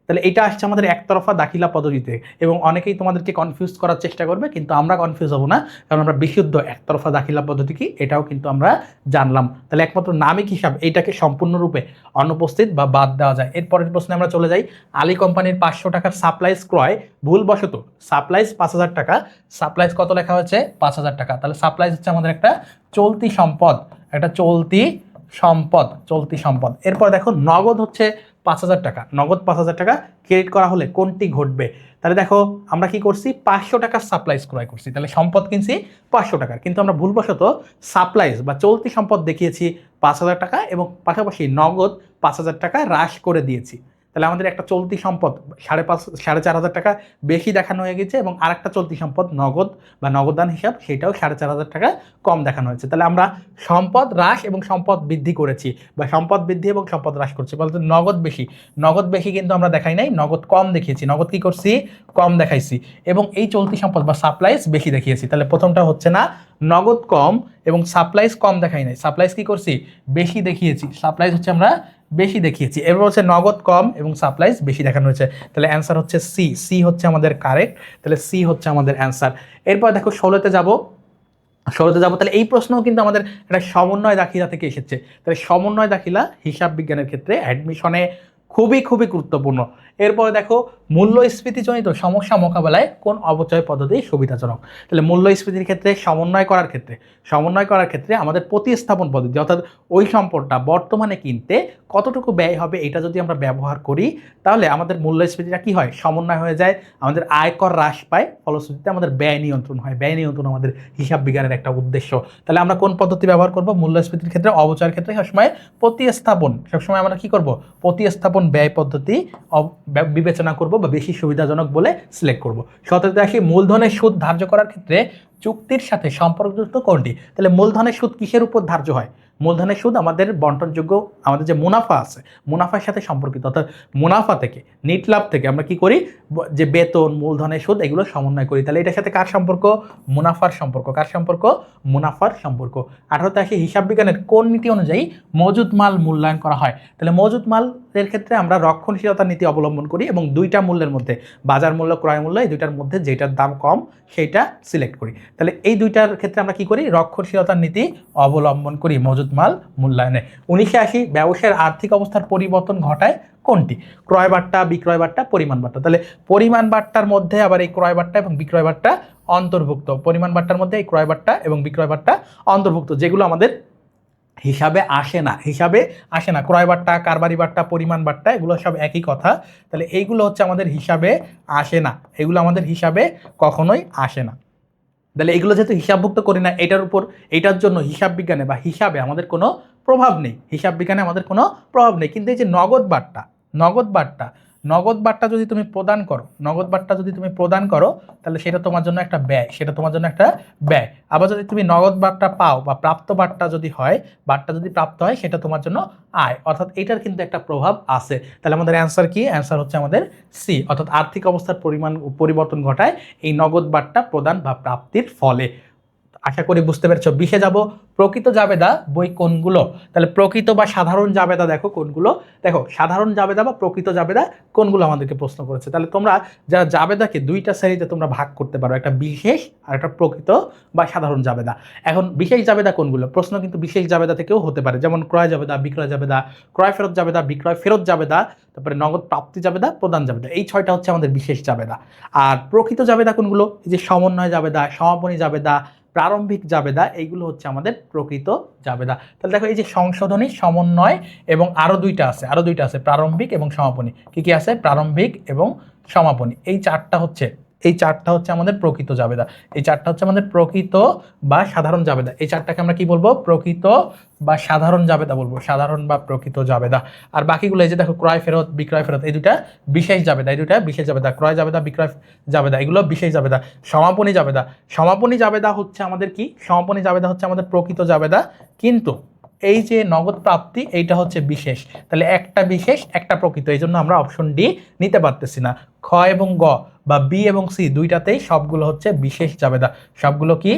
তাহলে এটা আসছে আমাদের একতরফা দাখিলা পদ্ধতিতে, এবং অনেকেই তোমাদেরকে কনফিউজ করার চেষ্টা করবে, কিন্তু আমরা কনফিউজ হব না, কারণ আমরা বিশুদ্ধ একতরফা দাখিলা পদ্ধতি কি এটাও কিন্তু আমরা জানলাম। তাহলে একমাত্র নামিক হিসাব এইটাকে সম্পূর্ণরূপে অনুপস্থিত বা বাদ দেওয়া যায়। এরপরের প্রশ্নে আমরা চলে যাই, আলী কোম্পানির 500 টাকার সাপ্লাইজ ক্রয় ভুলবশত, সাপ্লাইজ 5,000 টাকা, সাপ্লাইজ কত লেখা হয়েছে 5,000 টাকা। তাহলে সাপ্লাইজ হচ্ছে আমাদের একটা চলতি সম্পদ, একটা চলতি সম্পদ, চলতি সম্পদ। এরপর দেখো নগদ হচ্ছে 5,000 টাকা, নগদ 5,000 টাকা ক্রেডিট করা হলে কোনটি ঘটবে। তাহলে দেখো আমরা কি করছি, 500 টাকার সাপ্লাইজ ক্রয় করছি, তাহলে সম্পদ কিনছি 500 টাকার, কিন্তু আমরা ভুলবশত সাপ্লাইজ বা চলতি সম্পদ দেখিয়েছি 5,000 টাকা, এবং পাশাপাশি নগদ 5,000 টাকা হ্রাস করে দিয়েছি। তাহলে আমাদের একটা চলতি সম্পদ 4,500 টাকা বেশি দেখানো হয়ে গেছে, এবং আরেকটা চলতি সম্পদ নগদ বা নগদান হিসাব সেটাও 4,500 টাকা কম দেখানো হয়েছে। তাহলে আমরা সম্পদ হ্রাস এবং সম্পদ বৃদ্ধি করেছি, বা সম্পদ বৃদ্ধি এবং সম্পদ হ্রাস করছি, বলতে নগদ বেশি কিন্তু আমরা দেখাই নাই, নগদ কম দেখিয়েছি। নগদ কি করছি? কম দেখাইছি। এবং এই চলতি সম্পদ বা সাপ্লাইজ বেশি দেখিয়েছি। তাহলে প্রথমটা হচ্ছে না, নগদ কম এবং সাপ্লাইজ কম দেখাই নাই, সাপ্লাইজ কি করছি? বেশি দেখিয়েছি। সাপ্লাইজ হচ্ছে আমরা বেশি দেখিয়েছি। এবার হচ্ছে নগদ কম এবং সাপ্লাইজ বেশি দেখানো হয়েছে। তাহলে অ্যান্সার হচ্ছে সি। সি হচ্ছে আমাদের কারেক্ট। তাহলে সি হচ্ছে আমাদের অ্যান্সার। এরপর দেখো 16তে যাবো। তাহলে এই প্রশ্নও কিন্তু আমাদের একটা সমন্বয় দাখিলা থেকে এসেছে। তাহলে সমন্বয় দাখিলা হিসাব বিজ্ঞানের ক্ষেত্রে অ্যাডমিশনে খুবই খুবই গুরুত্বপূর্ণ। এরপরে দেখো মূল্যস্ফীতিজনিত সমস্যা মোকাবেলায় কোন অবচয় পদ্ধতি সুবিধাজনক। তাহলে মূল্যস্ফীতির ক্ষেত্রে সমন্বয় করার ক্ষেত্রে আমাদের প্রতিস্থাপন পদ্ধতি, অর্থাৎ ওই সম্পদটা বর্তমানে কিনতে কতটুকু ব্যয় হবে এটা যদি আমরা ব্যবহার করি, তাহলে আমাদের মূল্যস্ফীতিটা কি হয়? সমন্বয় হয়ে যায়, আমাদের আয়কর হ্রাস পায়, ফলশ্রুতিতে আমাদের ব্যয় নিয়ন্ত্রণ হয়। ব্যয় নিয়ন্ত্রণ আমাদের হিসাব বিজ্ঞানের একটা উদ্দেশ্য। তাহলে আমরা কোন পদ্ধতি ব্যবহার করব? মূল্যস্ফীতির ক্ষেত্রে, অবচয়ের ক্ষেত্রে সবসময় সবসময় আমরা কি করব? প্রতিস্থাপন ব্যয় পদ্ধতি বিবেচনা করব বা বেশি সুবিধাজনক বলে সিলেক্ট করব। 17তে আসি, মূলধনের সুদ ধার্য করার ক্ষেত্রে চুক্তির সাথে সম্পর্কযুক্ত কোনটি? তাহলে মূলধনের সুদ কিসের উপর ধার্য হয়? মূলধনের সুদ আমাদের বন্টনযোগ্য, আমাদের যে মুনাফা আছে মুনাফার সাথে সম্পর্কিত, অর্থাৎ মুনাফা থেকে, নিট লাভ থেকে আমরা কি করি? যে বেতন, মূলধনের সুদ এগুলো সমন্বয় করি। তাহলে এটার সাথে কার সম্পর্ক? মুনাফার সম্পর্ক। কার সম্পর্ক? মুনাফার সম্পর্ক। 18তে আসি, হিসাব বিজ্ঞানের কোন নীতি অনুযায়ী মজুদ মাল মূল্যায়ন করা হয়? তাহলে মজুদ মালের ক্ষেত্রে আমরা রক্ষণশীলতার নীতি অবলম্বন করি এবং দুইটা মূল্যের মধ্যে, বাজার মূল্য, ক্রয় মূল্য, এই দুইটার মধ্যে যেটার দাম কম সেইটা সিলেক্ট করি। তাহলে এই দুইটার ক্ষেত্রে আমরা কি করি? রক্ষণশীলতার নীতি অবলম্বন করি মজুদ মাল মূল্যায়নে। 19-এ আসি, ব্যবসায়ের আর্থিক অবস্থার পরিবর্তন ঘটায় কোনটি? ক্রয় বাট্টা, বিক্রয় বাট্টা, পরিমাণ বাট্টা। তাহলে পরিমাণ বাট্টার মধ্যে আবার এই ক্রয় বাট্টা এবং বিক্রয় বাট্টা অন্তর্ভুক্ত। পরিমাণ বাট্টার মধ্যে এই ক্রয় বাট্টা এবং বিক্রয় বাট্টা অন্তর্ভুক্ত, যেগুলো আমাদের হিসাবে আসে না। ক্রয় বাট্টা, কারবারি বাট্টা, পরিমাণ বাট্টা এগুলো সব একই কথা। তাহলে এইগুলো হচ্ছে আমাদের হিসাবে আসে না, এগুলো আমাদের হিসাবে কখনোই আসে না। তাহলে এগুলো যেহেতু হিসাবভুক্ত করি না, এটার জন্য হিসাব বিজ্ঞানে বা হিসাবে আমাদের কোনো প্রভাব নেই। কিন্তু এই যে নগদ বাট্টা যদি তুমি প্রদান করো তাহলে সেটা তোমার জন্য একটা ব্যয়। আবার যদি তুমি নগদ বাট্টা পাও বা বাট্টা যদি প্রাপ্ত হয় সেটা তোমার জন্য আয়, অর্থাৎ এটার কিন্তু একটা প্রভাব আছে। তাহলে আমাদের অ্যান্সার কি? অ্যান্সার হচ্ছে আমাদের সি, অর্থাৎ আর্থিক অবস্থার পরিবর্তন ঘটায় এই নগদ বাট্টা প্রদান বা প্রাপ্তির ফলে। আশা করি বুঝতে পেরেছো। 20-এ যাব, প্রকৃত জাবেদা বই কোনগুলো? তাহলে প্রকৃত বা সাধারণ জাবেদা দেখো কোনগুলো। দেখো সাধারণ জাবেদা বা প্রকৃত জাবেদা কোনগুলো আমাদেরকে প্রশ্ন করেছে। তাহলে তোমরা যারা জাবেদাকে দুইটা শ্রেণীতে তোমরা ভাগ করতে পারো, একটা বিশেষ আর একটা প্রকৃত বা সাধারণ জাবেদা। এখন বিশেষ জাবেদা কোনগুলো? প্রশ্ন কিন্তু বিশেষ জাবেদা থেকেও হতে পারে, যেমন ক্রয় জাবেদা, বিক্রয় জাবেদা, ক্রয় ফেরত জাবেদা, বিক্রয় ফেরত জাবেদা, তারপরে নগদ প্রাপ্তি জাবেদা, প্রদান জাবেদা। এই 6টা হচ্ছে আমাদের বিশেষ জাবেদা। আর প্রকৃত জাবেদা কোনগুলো? এই যে সমন্বয় জাবেদা, সমাপনী জাবেদা, প্রারম্ভিক জাবেদা, এইগুলো হচ্ছে আমাদের প্রকৃত জাবেদা। তাহলে দেখো এই যে সংশোধনী, সমন্বয় এবং আরো দুইটা আছে প্রারম্ভিক এবং সমাপনী। কি আছে? প্রারম্ভিক এবং সমাপনী। এই চারটা হচ্ছে আমাদের প্রকৃত জাবেদা। এই চারটা হচ্ছে আমাদের প্রকৃত বা সাধারণ জাবেদা। এই চারটাকে আমরা কি বলবো? প্রকৃত বা সাধারণ জাবেদা বলবো, সাধারণ বা প্রকৃত জাবেদা। আর বাকিগুলো এই যে দেখো ক্রয় ফেরত, বিক্রয় ফেরত, এই দুটা বিশেষ জাবেদা, ক্রয় জাবেদা, বিক্রয় জাবেদা এগুলো বিশেষ জাবেদা। সমাপনী জাবেদা হচ্ছে আমাদের কি? সমাপনী জাবেদা হচ্ছে আমাদের প্রকৃত জাবেদা, কিন্তু এই যে নগদ প্রাপ্তি এইটা হচ্ছে বিশেষ। তাহলে একটা বিশেষ একটা প্রকৃত, এই জন্য আমরা অপশন ডি নিতে পারতেছি না। খ এবং গ বা বি এবং সি দুইটাতেই সবগুলো হচ্ছে বিশেষ জাবেদা। সবগুলো কি?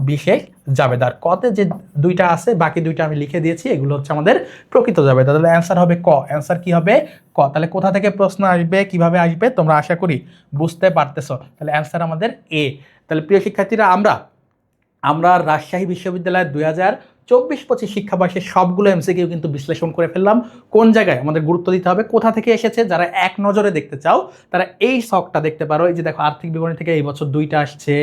বিশেষ জাবেদার। কতে যে দুইটা আছে, বাকি দুইটা আমি লিখে দিয়েছি, এগুলো হচ্ছে আমাদের প্রকৃত জাবেদা। তাহলে অ্যান্সার হবে ক। অ্যান্সার কি হবে? ক। তাহলে কোথা থেকে প্রশ্ন আসবে, কিভাবে আসবে তোমরা আশা করি বুঝতে পারতেছো। তাহলে অ্যান্সার আমাদের এ। তাহলে প্রিয় শিক্ষার্থীরা, আমরা রাজশাহী বিশ্ববিদ্যালয়ের 2024-25 শিক্ষাবর্ষের সবগুলো এমসিকিউ কিন্তু বিশ্লেষণ করে ফেললাম। কোন জায়গায় আমাদের গুরুত্ব দিতে হবে, কোথা থেকে এসেছে, যারা এক নজরে দেখতে চাও তারা এই শখটা দেখতে পারো। এই যে দেখো আর্থিক বিবরণী থেকে এই বছর 2টা আসছে,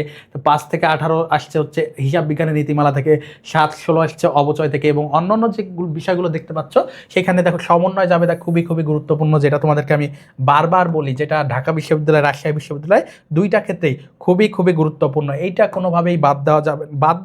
5 থেকে 18 আসছে হচ্ছে হিসাব বিজ্ঞানের নীতিমালা থেকে, 7-16 আসছে অবচয় থেকে, এবং অন্যান্য যে বিষয়গুলো দেখতে পাচ্ছ সেখানে দেখো সমন্বয় জাবেদা খুবই খুবই গুরুত্বপূর্ণ, যেটা তোমাদেরকে আমি বারবার বলি, যেটা ঢাকা বিশ্ববিদ্যালয়, রাজশাহী বিশ্ববিদ্যালয় দুইটা ক্ষেত্রেই খুবই গুরুত্বপূর্ণ। এইটা কোনোভাবেই বাদ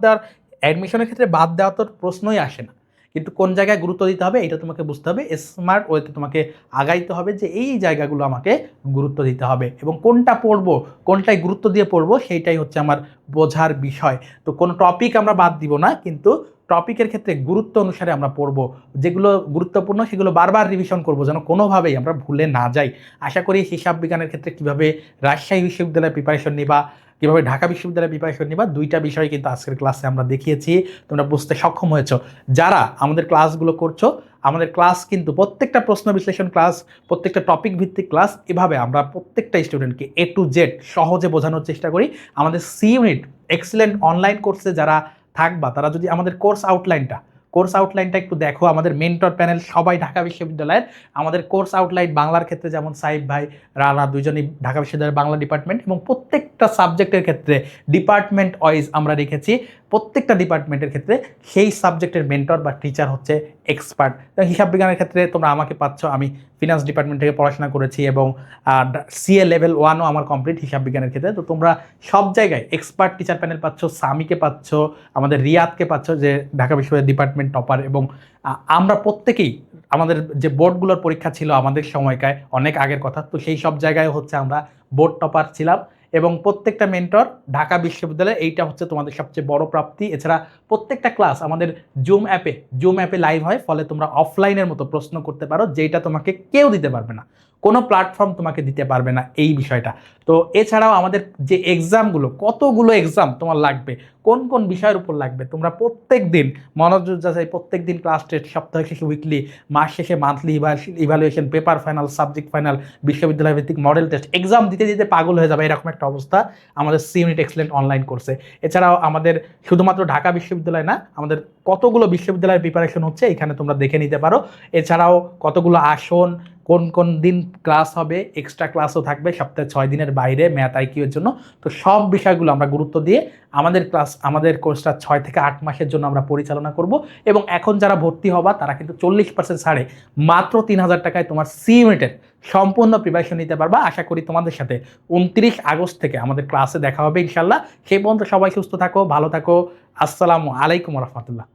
দেওয়ার অ্যাডমিশনের ক্ষেত্রে বাদ দেওয়া তো প্রশ্নই আসে না। কিন্তু কোন জায়গায় গুরুত্ব দিতে হবে এটা তোমাকে বুঝতে হবে, স্মার্ট ওয়েতে তোমাকে আগাইতে হবে যে এই জায়গাগুলো আমাকে গুরুত্ব দিতে হবে, এবং কোনটা পড়বো কোনটায় গুরুত্ব দিয়ে পড়বো সেইটাই হচ্ছে আমার বোঝার বিষয়। তো কোনো টপিক আমরা বাদ দিব না, কিন্তু টপিকের ক্ষেত্রে গুরুত্ব অনুসারে আমরা পড়বো, যেগুলো গুরুত্বপূর্ণ সেগুলো বারবার রিভিশন করবো যেন কোনোভাবেই আমরা ভুলে না যাই। আশা করি হিসাব বিজ্ঞানের ক্ষেত্রে কীভাবে রাজশাহী বিশ্ববিদ্যালয়ের প্রিপারেশন নিবা, কীভাবে ঢাকা বিশ্ববিদ্যালয়ের প্রিপারেশন নিবা, দুইটা বিষয় কিন্তু আজকের ক্লাসে আমরা দেখিয়েছি, তোমরা বুঝতে সক্ষম হয়েছো। যারা আমাদের ক্লাসগুলো করছো, আমাদের ক্লাস কিন্তু প্রত্যেকটা প্রশ্ন বিশ্লেষণ ক্লাস, প্রত্যেকটা টপিক ভিত্তিক ক্লাস, এভাবে আমরা প্রত্যেকটা স্টুডেন্টকে A to Z সহজে বোঝানোর চেষ্টা করি। আমাদের সি ইউনিট এক্সেলেন্ট অনলাইন কোর্সে যারা থাকবা তারা যদি আমাদের কোর্স আউটলাইনটা একটু দেখো, আমাদের মেন্টর প্যানেল সবাই ঢাকা বিশ্ববিদ্যালয়ের। আমাদের কোর্স আউটলাইন বাংলার ক্ষেত্রে যেমন সাইফ ভাই, রানা দুইজনই ঢাকা বিশ্ববিদ্যালয়ের বাংলা ডিপার্টমেন্ট, এবং প্রত্যেকটা সাবজেক্টের ক্ষেত্রে ডিপার্টমেন্ট ওয়াইজ আমরা রেখেছি প্রত্যেকটা ডিপার্টমেন্টের ক্ষেত্রে সেই সাবজেক্টের মেন্টর বা টিচার হচ্ছে এক্সপার্ট। হিসাব বিজ্ঞানের ক্ষেত্রে তোমরা আমাকে পাচ্ছ, আমি ফিনান্স ডিপার্টমেন্ট থেকে পড়াশোনা করেছি এবং CA লেভেল 1ও আমার কমপ্লিট হিসাব বিজ্ঞানের ক্ষেত্রে। তো তোমরা সব জায়গায় এক্সপার্ট টিচার প্যানেল পাচ্ছ, সামিকে পাচ্ছ, আমাদের রিয়াদকে পাচ্ছ যে ঢাকা বিশ্ববিদ্যালয়ের ডিপার্টমেন্ট টপার, এবং আমরা প্রত্যেকেই আমাদের যে বোর্ডগুলোর পরীক্ষা ছিল আমাদের সময়কায় অনেক আগের কথা, তো সেই সব জায়গায় হচ্ছে আমরা বোর্ড টপার ছিলাম, এবং প্রত্যেকটা মেন্টর ঢাকা বিশ্ববিদ্যালয়ে, এইটা হচ্ছে তোমাদের সবচেয়ে বড় প্রাপ্তি। এছাড়া প্রত্যেকটা ক্লাস আমাদের জুম অ্যাপে লাইভ হয়, ফলে তোমরা অফলাইনের মতো প্রশ্ন করতে পারো, যেটা তোমাকে কেউ দিতে পারবে না, কোনো প্ল্যাটফর্ম তোমাকে দিতে পারবে না এই বিষয়টা। তো এছাড়াও আমাদের যে এক্সামগুলো, কতগুলো এক্সাম তোমার লাগবে, কোন কোন বিষয়ের উপর লাগবে, তোমরা প্রত্যেক দিন মনোযোগ যাচাই, প্রত্যেক দিন ক্লাস টেস্ট, সপ্তাহ শেষে উইকলি, মাস শেষে monthly evaluation, paper final, subject final, বিশ্ববিদ্যালয় ভিত্তিক মডেল টেস্ট, এক্সাম দিতে দিতে পাগল হয়ে যাবে এরকম একটা অবস্থা আমাদের সি ইউনিট এক্সেলেন্ট অনলাইন কোর্সে। এছাড়াও আমাদের শুধুমাত্র ঢাকা বিশ্ববিদ্যালয় না, আমাদের কতগুলো বিশ্ববিদ্যালয়ের প্রিপারেশন হচ্ছে এখানে তোমরা দেখে নিতে পারো। এছাড়াও কতগুলো আসন, কোন কোন দিন ক্লাস হবে, এক্সট্রা ক্লাসও থাকবে সপ্তাহে 6 দিনের বাইরে ম্যাথ আইকিউর জন্য। তো সব বিষয়গুলো আমরা গুরুত্ব দিয়ে আমাদের কোর্সটা 6 থেকে 8 মাসের জন্য আমরা পরিচালনা করব, এবং এখন যারা ভর্তি হবা তারা কিন্তু 40% ছাড়ে মাত্র 3000 টাকায় তোমার সি ইউনিটের সম্পূর্ণ প্রিপারেশন নিতে পারবা। আশা করি তোমাদের সাথে 29 আগস্ট থেকে আমাদের ক্লাসে দেখা হবে ইনশাল্লাহ। সেই পর্যন্ত সবাই সুস্থ থাকো, ভালো থাকো। আসসালামু আলাইকুম রহমতুল্লাহ।